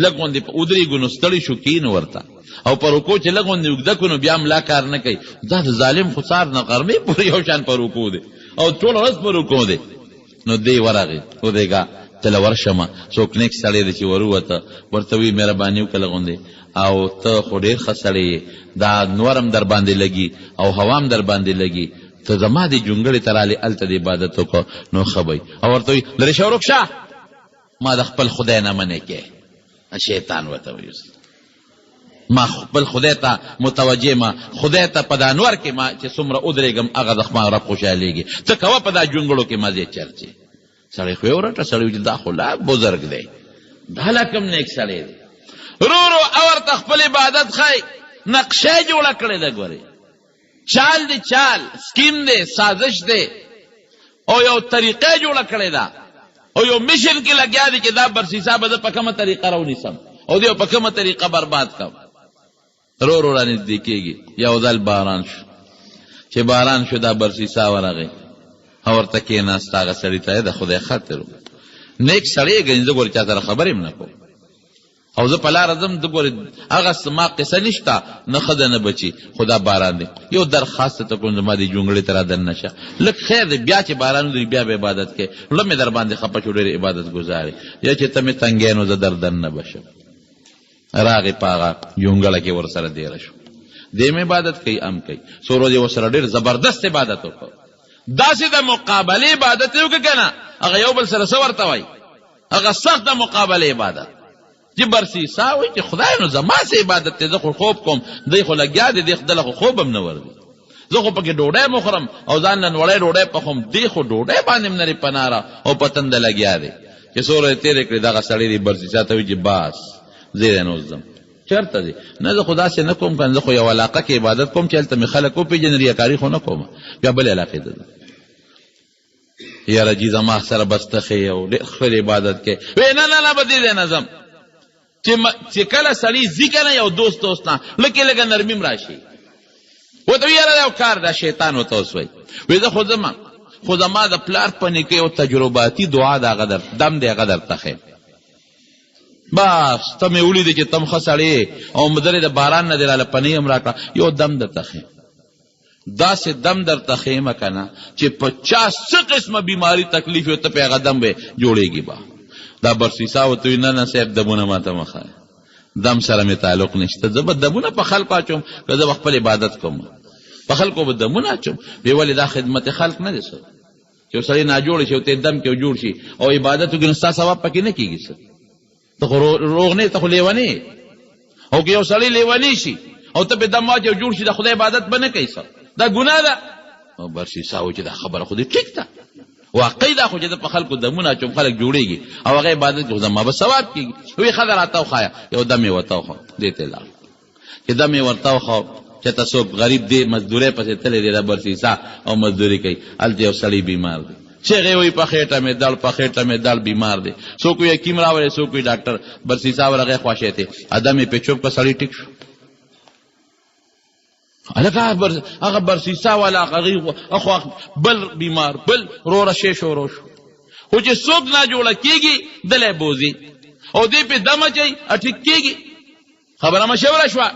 لږ غوندې ودرېږو نو ستړي شو کېنو ورته او په رکو چې لږ غوندې اوږده کړو نو بیا ملا کار نه کوي دا د ظالم خو سار نه غرمې پورې یو شان په رکو دی او ټوله ورځ په رکو دی نو دی ورغی ودېږه ته له ورشمه څوک نیک سړی دی چې ورووته ورته وي مهرباني وکړه غوندې او ته خو ډېر ښه سړی یې دا نور هم در باندې لګي او هوا هم در باندې لګي ته زما دې جونګړې ته رالې هلته د عبادت وکړه نو ښه به او ورته وایي لرې شه ورک شه ما د خپل خدای نه منې کې شیطان ورته وایي ما خپل خدای ته متوجه ما خدای ته په دا نور کې ما چې څومره ودرېږم هغه د خپل رب خوشحالېږي ته کوه په دا جونګړو کې مزې چرچې سړی خو یې ورټه سړی وي چې دا خو لا بزرګ دی دا لا کوم نیک سړی دی رو او ورته خپل عبادت ښایي نقشه یې جوړه کړې ده ګورې چال دی چال سکیم دی سازش دی او یو طریقه جوړه کړې ده او یو مشن کې لګیا دی چې دا برسیسا به زه په کومه طریقه راونیسم او دی په کومه طریقه برباد کړم رو رانږدې کېږي یو ځل باران شو چې باران شو دا برسیسا ورغی او ورته کېناست هغه سړي ته د خدای خاطر نیک سړی یې ګڼي زه ګورې چا سره خبرې هم نه کوم او زه په لاره ځم د ګورې هغه زما قصه نشته نه ښځه نه بچي خو دا باران دی یو درخواست ته کوم زما دې جونګړې ته را دننه شه لږ خیر دی بیا چې باران ودرېږي بیا به عبادت کوې زړه مې در باندې خفه شو ډېر عبادت ګزارې یا چې ته مې تنګی نو زه در دننه به شم راغې په هغه جونګړه کې ورسره دیره شو دی مې عبادت کوي ام کوي څو ورځې ورسره ډېر زبردست عبادت وکړو داسې د مقابلې عبادت یې وکړه که نه هغه یو بل سره څه ورته وایي هغه سخت د مقابلې عبادت چې برسیسا وایي چې خدای نو زما سه عبادت دی، زه خو خوب کوم، دی خو لګیا دی، دی خدله خو خوب هم نه ورځي، زه خو پکې ډوډۍ مخورم او ځان نن وړی ډوډۍ پخوم، دی خو ډوډۍ باندې هم نرې پناره او په تنده لګیا دی. چې څومره یې تېرې کړې دغه سړی دی برسیسا ته وایي چې باس زه یې نه اوس ځم. چېرته دی؟ نه زه خو داسې نه کوم، کنه زه خو یو علاقه کې عبادت کوم چې هلته مې خلک وپېژني، ریاکاري خو نه کوم. بیا بلې علاقې ته ځم، یاره جي زما سره بس ته ښې او ډېر ښه عبادت کوې. وی نه نه نه به دې ځای نه ځم. چې کله سړي ځي که نه یو دوست نه لږې لږه نرمي م راشي، ورته وي یاره دا یو کار دا شیطان ورته اوس وایي. وی زه خو ځم، خو زما د پلار په نیکۍ یو تجرباتي دعا د هغه دم دی هغه درته ښیم. بس ته مې ولیدې چې تم ښه سړی او مدرې د باران نه دې راله پنۍ هم راکړه، یو دم درته ښیم، داسې دم درته ښیمه که نه چې په چا څه قسمه بیماري تکلیف وي ته په هغه دم به جوړېږي. به دا برسیسا ورته وایي نه نه صاحب دمونه ماته مه ښایه، دم سره مې تعلق نشته، زه به دمونه په خلکو اچوم که زه به خپل عبادت کوم، په خلکو به دمونه اچوم. وی ولې دا خدمت خلق نه دی څه چې یو سړی ناجوړ شي او ته دم کې جوړ شي او عبادت وکړي نو ستا ثواب پکې نه کېږي څه؟ ته خو روغ نه، ته خو لیونی. او که یو سړی لیونی شي او ته پې دم واچي او جوړ شي د خدای عبادت به نه کوي څه؟ دا ګناه ده. او برسیسا وایي چې دا خبره خو دې ټیک ده، واقعي دا خو چې په خلکو دمونه اچوم خلک جوړېږي او هغه عبادت کوي زما به ثواب کېږي. وی ښه ده راته وښایه، یو دم یې ورته وښو، دې ته لاړ. چې دم یې ورته وښو چې ته څوک غریب دی مزدورۍ پسې تللی دی د برسیسا او مزدوري کوي، هلته یو سړی بیمار دی، چغې وایي په خېټه مې دړ په خېټه مې دړ بیمار دی، څوک وایي حکیم راولئ، څوک وایي ډاکټر. برسیسا ورغی خواشی دی، ادم یې پې چوپ که سړی ټیک شو. هغه برسیسا والا هغه بل بیمار بل روره شی شروع شو، خو چې څوک ناجوړه کېږي دلی بوځي او دې پې دم اچوي ټیک کېږي. خبره مشوره شوه،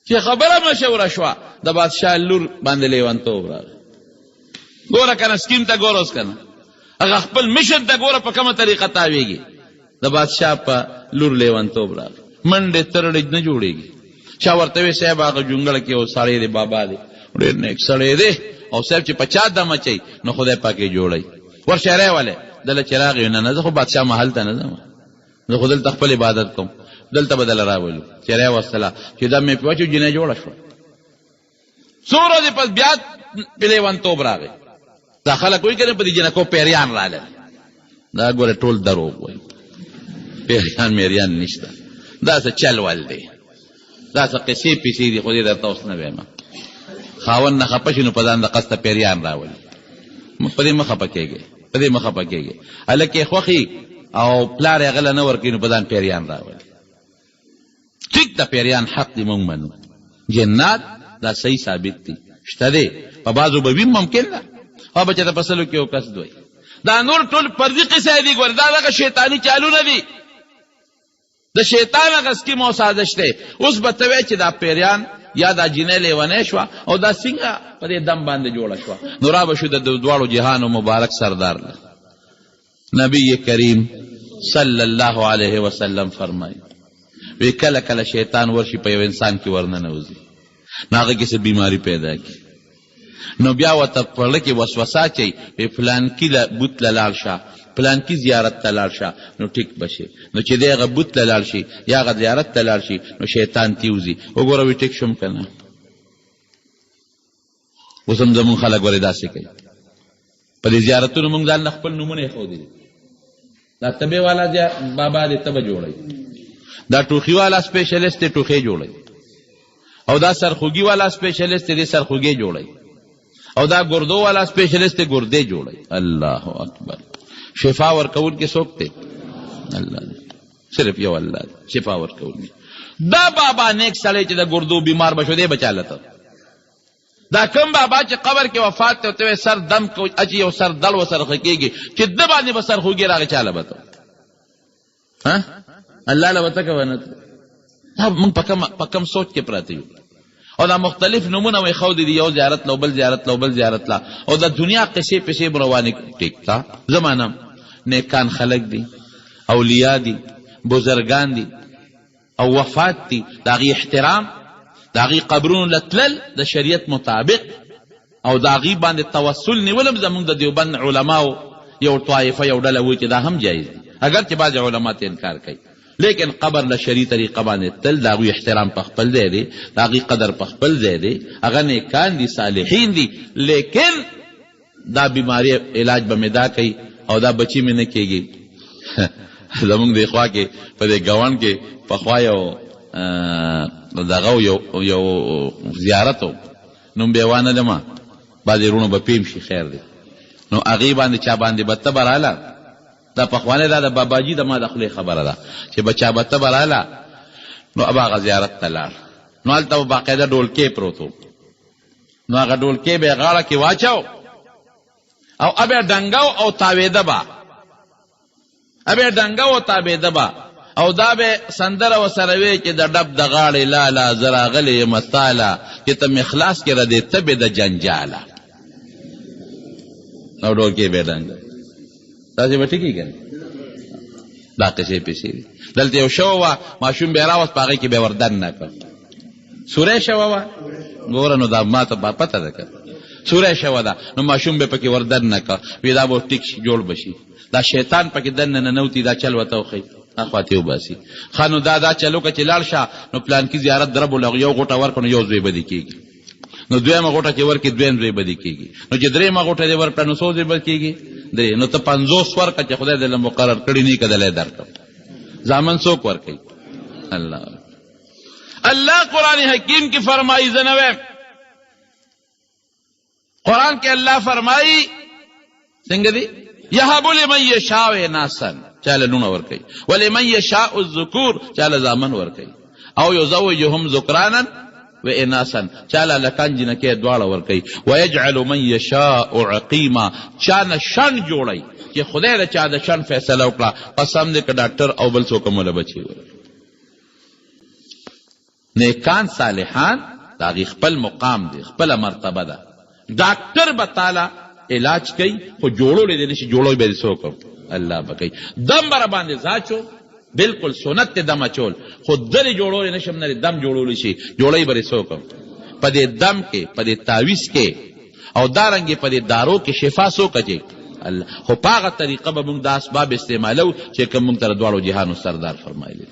چې خبره مشوره شوه د بادشاه لور باندې لیونتوب راغی. ګوره که نه سکیم ته ګوره اوس که نه هغه خپل مشن ته ګوره په کومه طریقه تاویږي. د بادشاه په لور لیونتوب راغی، منډې ترړې نه جوړېږي. چا ورته وی صاحب هغه جونګړه کې یو سړی دی بابا دی ډېر نیک سړی دی او صاحب چې په چا دم اچوي نو خدای پاک یې جوړوي. ورشه راولئ. دله چې راغی نه نه زه خو بادشاه محل ته نه ځم، زه خو دلته خپل عبادت کوم، دلته به دله راولو. چې راوستله چې دم یې پې واچو جنۍ جوړه شوه. څو ورځې پس بیا پې لیونتوب راغی. دا خلک وایي که نه په دې جنکو پیریان راغلل. دا ګوره ټول دروغ وایي، پیریان میریان نشته، دا څه چل ول دی، دا څه قصې پیسې دي، خو دې درته اوس نه وایم. خاوند نه خفه شي نو په ځان د قصده پیریان راولي. په دې مه خفه کېږئ، په دې مه خفه کېږئ. هلک یې خوښي او پلار یې غله نه ورکوي نو په ځان پیریان راولي. ټیک ده پیریان حق دي موږ منو، جنات دا صحیح ثابت دي شته دی، په بعضو به وي ممکن ده، خو به چې ته په سلو کې یو کس دوی. دا نور ټول فرضي قصې دي، ګوره دا دغه شیطاني چالونه دي، د شیطان هغه سکیم او سازش دی. اوس به ته وایې چې دا پیریان یا دا جینۍ لیونۍ شوه او دا څنګه په دې دم باندې جوړه شوه. نو را به شو د دواړو جهانو مبارک سردار له نبی کریم صلی الله علیه وسلم فرمایي وی کله کله شیطان ورشي په یو انسان کې ورننوځي، نو هغه کې څه بیماري پیدا کړي، نو بیا ورته په زړه کې وسوسه اچوي وی فلانکي بوت له لاړ شه، فلانکي زیارت ته لاړ شه نو ټیک به شي. نو چې دی هغه بوت له لاړ شي یا هغه زیارت ته لاړ شي نو شیطان تیوځي. وګوره وی ټیک شوم که نه. اوس هم زمونږ خلک ورې داسې کوي، په دې زیارتونو مونږ ځان نه خپل نومونه ایښودي دي. دا تبې والا بابا دی تبه جوړوي، دا ټوخي والا سپیشلیست دی ټوخی جوړوي، او دا سرخوږي والا سپیشلیست دی سرخوږی جوړوي، او دا ګردو والا سپیشلیست دی ګردې جوړوي. الله اکبر. شفا ورکول کې څوک دی؟ الله دی، صرف یو الله دی شفا ورکول. دا بابا نیک سړی چې د ګردو بیمار بشو دی بچالته. دا کم بابا چې قبر کې وفات ته ورته سر دم اچي یو سر دل وسره کېږي چې د باندې به سر خوږي راغی چاله به ته الله له به ته کوه نه. موږ په کم سوچ کې پراته یو او دا مختلف نمونه وی خودی دی، یو زیارت لو بل زیارت لو بل زیارت لا، او دا دنیا قصې پسې روانې. ټیک تا زمانم نیکان خلق دی، اولیاء دی، بزرگان دی او وفات دی، داغي احترام، داغي قبرون لتلل د شریعت مطابق او داغي باندې توسل نیولم. زمونږ د دیوبند علماو یو طائفه یو ډله وی چې دا هم جایز دی، اگر چې بعض علما ته انکار کوي. لیکن قبر له شرعي طریقه باندې تل د هغوی احترام په خپل ځای دی، د هغوی قدر په خپل ځای دی، هغه نیکان دي، صالحین دي، لیکن دا بیماری علاج به مې دا کوي او دا بچی مې نه کېږي. زمونږ د خوا کې په دې ګاونډ کې پخوا یو دغه یو زیارت و، نوم به یې وانلمه، بعضې وروڼو به پیم شي، خیر دی. نو هغې باندې چا باندې به تبه راله، دا پخوانی دا د باباجي د ما د خولې خبره ده چې به چا به تبه راله نو ابه هغه زیارت ته لاړ، نو هلته به باقاعده ډولکی پروت و، نو هغه ډولکی به یې غاړه کې واچو او ابه ډنګو او تاویده به، ابه ډنګو او تاویده به، او دا به سندره ورسره وی چې د ډب د غاړې لاله زه راغلی یم تاله چې ته مې خلاص کړه د تبې د جنجاله. او ډولکی به یې ډنګ تاسې به ټیکي که نه؟ دا قصې پیسې دي. دلته یو شوه وه، ماشوم به یې راوست، په هغې کې به یې وردن نه کړ، سوری شوه وه، ګوره نو دا ما ته پته ده که سوری شوه ده، نو ماشوم به پکې وردن نه کړ، وی دا به ټیک شي، جوړ به شي، دا شیطان پکې دننه ننوتي، دا چل ورته وښیي، اخواتې وباسي. ښه نو دا چل وکړه چې لاړ شه، نو پلانکي زیارت د رب الغ یو غوټه ورکړو نو یو زوی بدې کېږي، نو دویمه غوټه چې ورکړي دویم زوی بدې کېږي، نو چې درېیمه غوټه دې ورکړه نو څو زوی بدې کېږي؟ درې. نو ته 50 ورکړه چې خدای دې له مقرر کړي نه کدلی درکړم. زامن څوک ورکوي؟ الله. الله قرآن حکیم کی فرمائی زنوے، قرآن کے اللہ فرمائی څنګه دی؟ یهب لمن یشاء اناسا، چاله لونه ورکوي، ولمن یشاء الذکور، چاله زامن ورکوي، او یزوجهم ذکرانا و اناسا، چاله لکان جنکې دواړه ورکوي، ویجعل من یشاء عقیما، چانه شن جوړی چې خدای د چا د شن فیصله وکړه، قسم دې که ډاکټر او بل څوک موله بچي ورکړي. نیکان صالحان دا غي خپل مقام دی، خپل مرتبه ده. ډاکټر به تعالی علاج کوي خو جوړول دې نشي، جوړول به دې څوک الله به کوي. دم بر باندې ځاچو بالکل سنت ته دم اچول، خو درې جوړول نشم نه دم جوړول شي، جوړي به څوک په دې دم کې، په دې تعویذ کې او دارنګې په دې دارو کې شفا څوک کوي الله. خو په هغه طریقه به موږ د اسباب استعمالو چې کوم موږ تر دواړو جهانو سردار فرمایلی.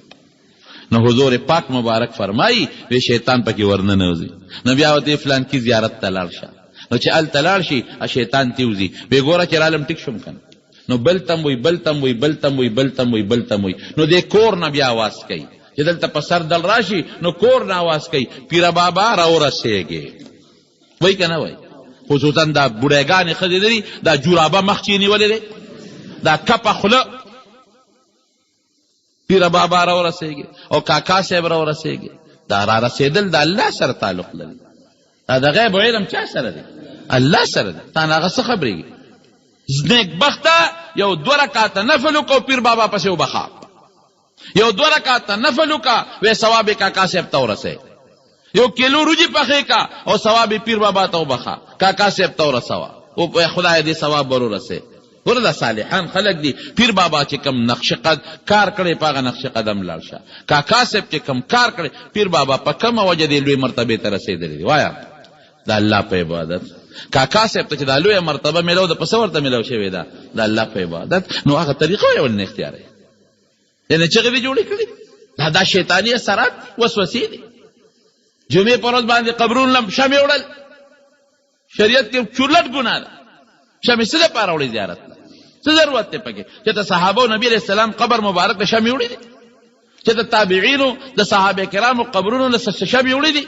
نو حضور پاک مبارک فرمائی وی شیطان پکی ورننوزی، نو بیا ورته فلان کی زیارت ته لاړ شه، نو چې ال تلاړ شي شیطان تیوزی، وی ګوره چې رالم ټیک شم کنه، نو بلتم وی بلتم وی بلتم وی بلتم وی بلتم وی، نو دې کور نه بیا आवाज کوي چې دلته په سر دل راشي، نو کور نه आवाज کوي پیر بابا را ورسېږي، وای کنه وای. خصوصا دا بوډاګانې ښځې لري، دا جورابه مخ چې نیولې دی، دا کپه خوله پیر بابا را ورسېږي او کاکا صاحب را ورسېږي. دا را رسېدل د الله سره تعلق لري، دا د غیب علم چا سره دی؟ الله سره دی. تا نه هغه څه خبرېږي؟ نیک بخته یو 2 رکعاته نفل وکړو، پیر بابا پسې وبخا، یو 2 رکعاته نفل وکړه، وی ثواب کاکا صاحب ته ورسې، یو کیلو روجي پخې کا او ثواب پیر بابا ته وبخا، کاکا صاحب ته ورسوه، او خدای دې ثواب ورسې. وردا صالحان خلق دی، پیر بابا چې کم نقش قد کار کړي پاغه نقش قدم لاړ شه، کاکا صاحب چې کم کار کړي، پیر بابا په کومه وجه دی لوی مرتبه ته رسیدلی؟ وایا د الله په عبادت. کاکا صاحب ته چې د لوی مرتبه ملو د پس ورته ملو شوی دا د الله په عبادت، نو هغه طریقه یو نه اختیار یعنی چې غوی جوړی کړی دا شیطانی اثرات وسوسې دي. جمعې پر ورځ باندې قبرون لم شمع وړل شریعت کې چورلټ ګناه ده، شمع څه لپاره وړي زیارت څه ضرورت دی پکې چې د صحابه او نبی علیہ السلام قبر مبارک له شمع وړي دي، چې د تابعینو د صحابه کرامو قبرونو له شمع وړي دي.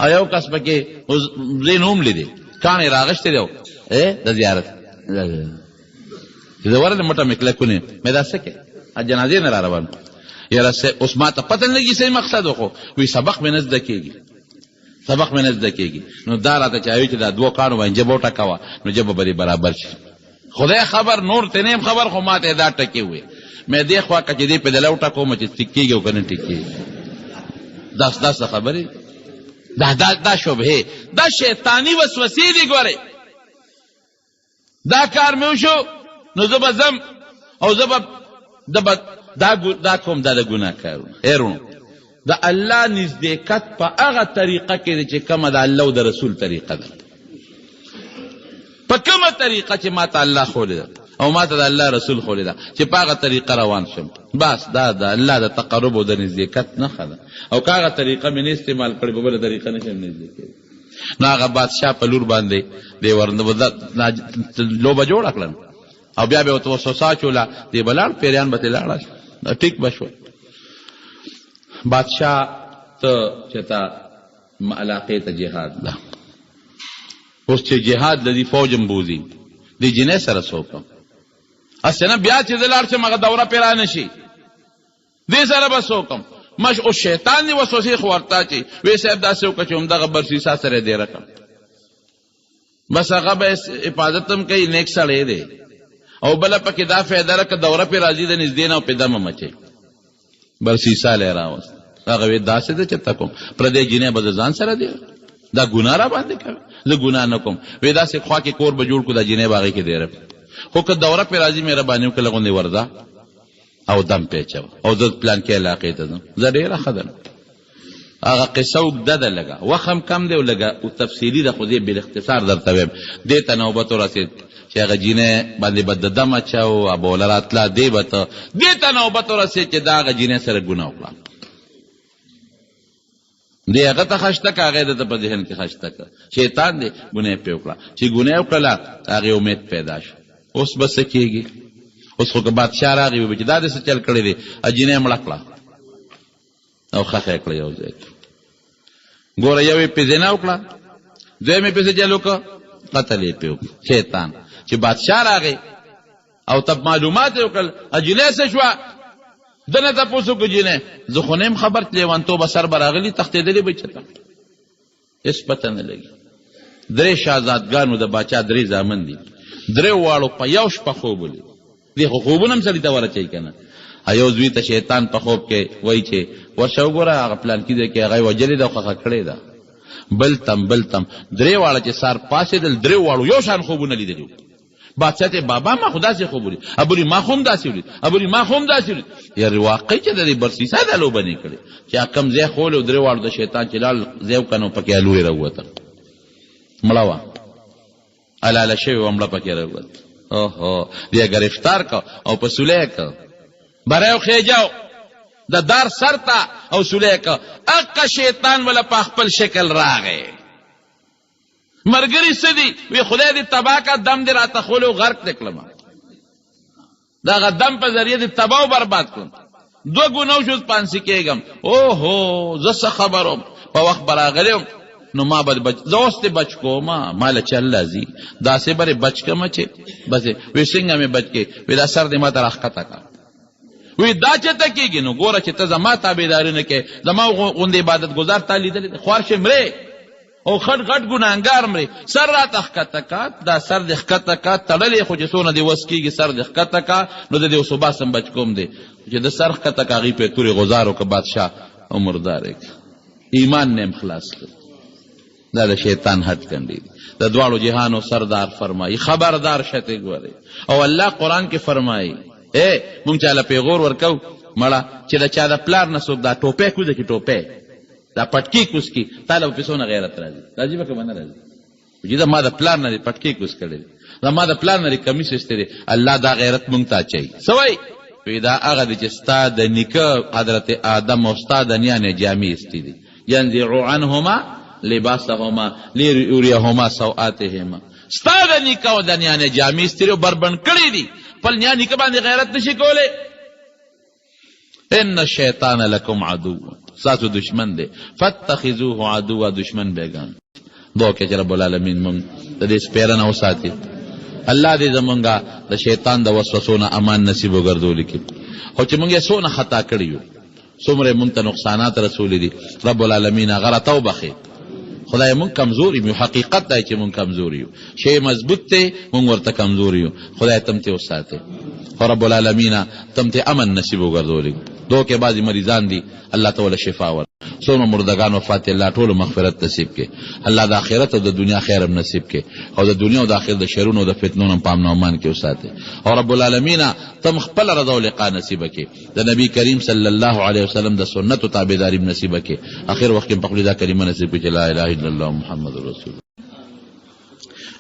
ایو کس پکې زینوم لیدي کانې راغشته دی د زیارت چې ورته موټه مکلکونه مې دا څه کې جنازې نه را روان یاره اوس ما ته پته نه لګي څه مقصد وخو وی سبق مې نزد کېږي، سبق مې نزد کېږي. نو دا راته چاوي چې دا 2 کانو باندې جبو ټکاوه، نو جبو به برابر شي. خدای خبر نور ته نیم خبر، خو ما ته دا ټکی وي مې دې خوا کې دې په دلو ټکو مې چې ټکیږي او کنه ټکیږي. دا خبرې دا شبهه، دا شیطانی وسوسې دي. ګوره دا کار مې وشو نو زه به ځم او زه به دا کوم دا د ګناه کارونه. خیرونو د الله نزدېکت په هغه طریقه کې دی چې کومه د الله او د رسول طریقه ده، په کومه طریقه چې ما ته الله ښودې ده. او ما ته د الله رسول ښولې ده چې په هغه طریقه روان شم. بس دا د الله د تقرب او د نزدېکت نښه ده. او که هغه طریقه مې نه استعمال کړې په بله طریقه نه شم نږدې کېدی. نو هغه بادشاه په لور باندې دی لوبه جوړه کړل او بیا به ورته وسوسه اچوله، دی به لاړ، پیریان به ترې لاړه، ټیک به شول. بادشاه ته چې تا علاقې ته جهاد ده، اوس چې جهاد د دې فوج م بوځي، دې جنۍ سره څه وکړم؟ هسې نه بیا چې زه لاړ شم هغه دوره پرې را نه شي، دې سره به څه وکړم؟ اوس شیطان دې وسوسې خو ورته چې وی صاحب داسې وکړه چې همدغه برسیسا سره یې دیره کړم، بس هغه به حفاظت هم کوي، نیک سړی دی. او بله پکې دا فایده ده که دوره پې راځي د نږدې نه او پې دمه مچوي، برسیسا لی راوست. هغه وی داسې ده چې ته کوم پردی جنۍ به د ځان سره دی، دا ګناه را باندې کوي، زه ګناه نه کوم. وی داسې خوا کې کور به جوړ کړو، دا جنۍ به هغې کې دیره خو که دوره پې راځي مهرباني وکړه غوندې ورځه او دم پې اچوه او زه پلان کې علاقې ته ځم. زه ډېره ښه ده هغه قصه اوږده ده، لږه وخت هم کم دی او لږه تفصیلي ده، خو دې بالاختصار درته وایم. دې ته نوبت ورسېد چې هغه جینۍ باندې به د دم اچو، ابوله راتله، دې به ته دې ته نوبت ورسېد چې دا هغه جینۍ سره ګناه وکړه. دې هغه ته خشته که هغه د ته په ذهن کې خشته که شیطان دی ګناه پې وکړه. چې ګناه وکړله هغې امید پیدا شو. اوس به څه کېږي؟ اوس خو که بادشاه راغی وی چې دا دې څه چل کړی دی، جینۍ مړه کړه او ښخ یې کړه یو ځای کې. ګوره یو یې پې زنا وکړه، دویم یې پسې چل وکړه، قتل یې پې وکړه. شیطان چې بادشاه راغی او تب معلومات یې وکړل جینۍ څه شوه، ده نه تپوس وکړو جینۍ زه خو نه یم خبر چې لیونتوبه سر به راغلي، تښتېدلې به چېرته هېڅ پته نه لګي. 3 شهزادګانو د باچا 3 زامن دي، 3 واړو په یو شپه خوب ولید. دې خو خوبونه هم سړي ته ورچوي که نه. یو زوی ته شیطان په خوب کې وایي چې ورشه وګوره هغه پلانکي ځای کې هغه یې وجلې ده او ښخه کړې ده. بل تم 3 واړه چې سار پاڅېدل، 3 واړو یو شان خوبونه لیدلي وو. بادشاه ته بابا ما خو داسې خوب ولید، ابولي ما خو هم داسې ولید، ابولي ما خو هم داسې ولید. یارې واقعي چې د دې برسیسا دا لوبه نه کړې چې کم ځای خولی او 3 واړو د شیطان چې لاړ ځای وکړه نو پکې الو یې راووته، مړه وه، الاله شوې وه، مړه پکې راووته. اوهو دې ګرفتار که او په سولی یې که بری او خیجو د دار سر ته او سولی یې که. اقه شیطان وله په خپل شکل راغی. مرګري څه دي؟ وی خدای دې تباه که، دم دې راته خولی او غرق دې کړم، د هغه دم په ذریعه دې تباه او برباد کړم. 2 ګناه شو پانسي کېږم. اوهو زه څه خبر وم، په وخت به راغلی وم نو ما به زه اوس دې بچ کومه، ما له چل راځي داسې به بچ کړمه چې بس. وی څنګه مې بچ کې؟ وی دا سر دې ما ته راښکته کړه. وی دا چېرته کېږي؟ نو ګوره چې ته زما تابعداري نه کوې، زما غوندې عبادت گزار تا لیدلی دی، خوار شې مرې او غټ غټ ګناهګار مرې، سر راته ښکته کا، دا سر دې ښکته کا، تړلی خو چې څونه دې وس کېږي سر دې ښکته کا، نو د دې اوس وباسم بچ کوم دی چې د سر ښکته کا. هغې پې تورې غزار وکړه بادشاه او مردار یې کړه، ایمان نه یم خلاص کړ. دا د شیطان حد کنډي دي. د دواړو جهانو سردار فرمایي خبردار شته ګورئ. او الله قرآن کې فرمایي مونږ چاله پیغور ورکو مړه چې د چا د پلار نه څوک دا ټوپۍ کوزه کې ټوپۍ دا پټکي کوز کي تاله په څونه غیرت راځي، راځي به که به نه راځي؟ چې دا ما د پلار نه دې پټکي کوز کړی دی، دا ما د پلار نه دې کمیس ایستی دی. الله دا غیرت مونږ ته اچوي. څه وایي؟ وایي دا هغه دی چې ستا د نیکه حضرت آدم او ستا د نیانې جامې ایستي دي. ینزع عنهما لباسهما لیریهما سوآتهما. ستا د نیکه او د نیانې جامې ایستلي او بربند کړي دي، خپل نیا نیکه باندې غیرت نشي کولی. ان الشیطان لکم عدو، ستاسو دشمن دی، فاتخذوه عدوا، دشمن بیگان. دعا کې چې رب العالمین مونږ د دې سپیرنه وساتي. الله دې زمونږه د شیطان د وسوسو نه امان نصیب وګرځولي کړي. خو چې مونږ یې څونه خطا کړي یو، څومره مونږ ته نقصانات رسولي دي، رب العالمین هغه راته وبخي. خدای مونږ کمزور یو، حقیقت دی چې مونږ کمزور یو، شی مضبوط دی مونږ ورته کمزور یو. خدای تم ته وساتي او رب العالمین تم ته امن نصیب وګرځولي. دو کې بعضی مریضان دي الله تعالی شفا ور، څومره مردگان وفات الله ټول مغفرت نصیب کې، الله د آخرت او د دنیا خیر هم نصیب کې، او د دنیا او د آخرت د شرونو او د فتنو نه پام نه امان کې وساتي. او رب العالمین تم خپل رضا او لقا نصیب کې، د نبی کریم صلی الله علیه وسلم د سنت او تابعداري نصیب کې. اخر وخت په خپل دا کلمه نصیب کې لا اله الا الله محمد رسول.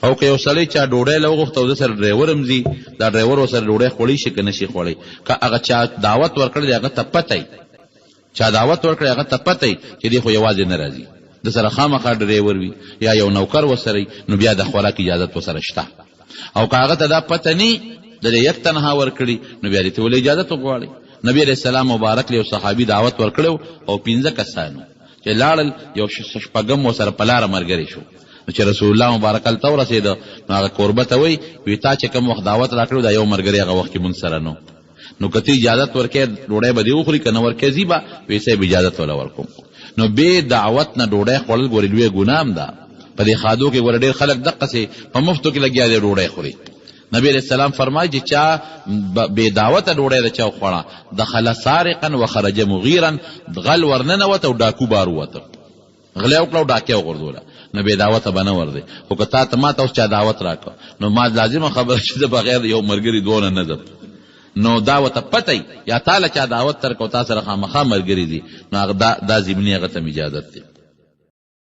او که یو سړی چا ډوډۍ له وغوښته او د سره ډرایور هم ځي دا ډرایور ورسره ډوډۍ خوړی شي که نه شي خوړی که هغه چا دعوت ورکړی دی هغه ته پته چا دعوت ورکړی هغه ته پته چې دی خو یوازې نه راځي د سره خامخا ډرایور وي یا یو نوکر ورسره نو بیا د خوراک اجازت ورسره شته او که هغه ته دا پته نه د یک تنها ورکړي نو بیا دې ته ولې اجازت وغواړي نبی علیہ السلام مبارک له صحابي دعوت ورکړو او 15 کسانو چې لاړل یو شپږم ورسره په لاره مرګري شو چې رسول الله مبارک ال تورسید نو هغه قربه ته وی تا چې کوم وخت دعوت راکړو دا یو مرګري هغه وخت کې مونږ سره نو کته اجازت ورکې ډوډۍ به دی وخوري کنه ورکې زیبا ویسه به اجازت ولا ورکوم نو به دعوت نه ډوډۍ خورل ګورې لوی ګنام ده په دې خادو کې ور ډېر خلک دقه سي په مفتو کې لګیا دي ډوډۍ خوري نبی علیہ السلام فرمایي چې چا به دعوت ډوډۍ رچاو خوړه دخل سارقا وخرج مغيرا غل ورننه وته او ډاکو بار وته غله او کلو ډاکه وغورځوله نو به دعوت بنور دی خو که تا ته ما ته اوس چا دعوت راکړه نو ما لازمه خبره چې بغیر یو مرګري دونه نه ځم نو دعوت پته یا تعالی چا دعوت تر کو تاسو سره خامخا مرګري دي نو دا زمینی هغه ته اجازه ده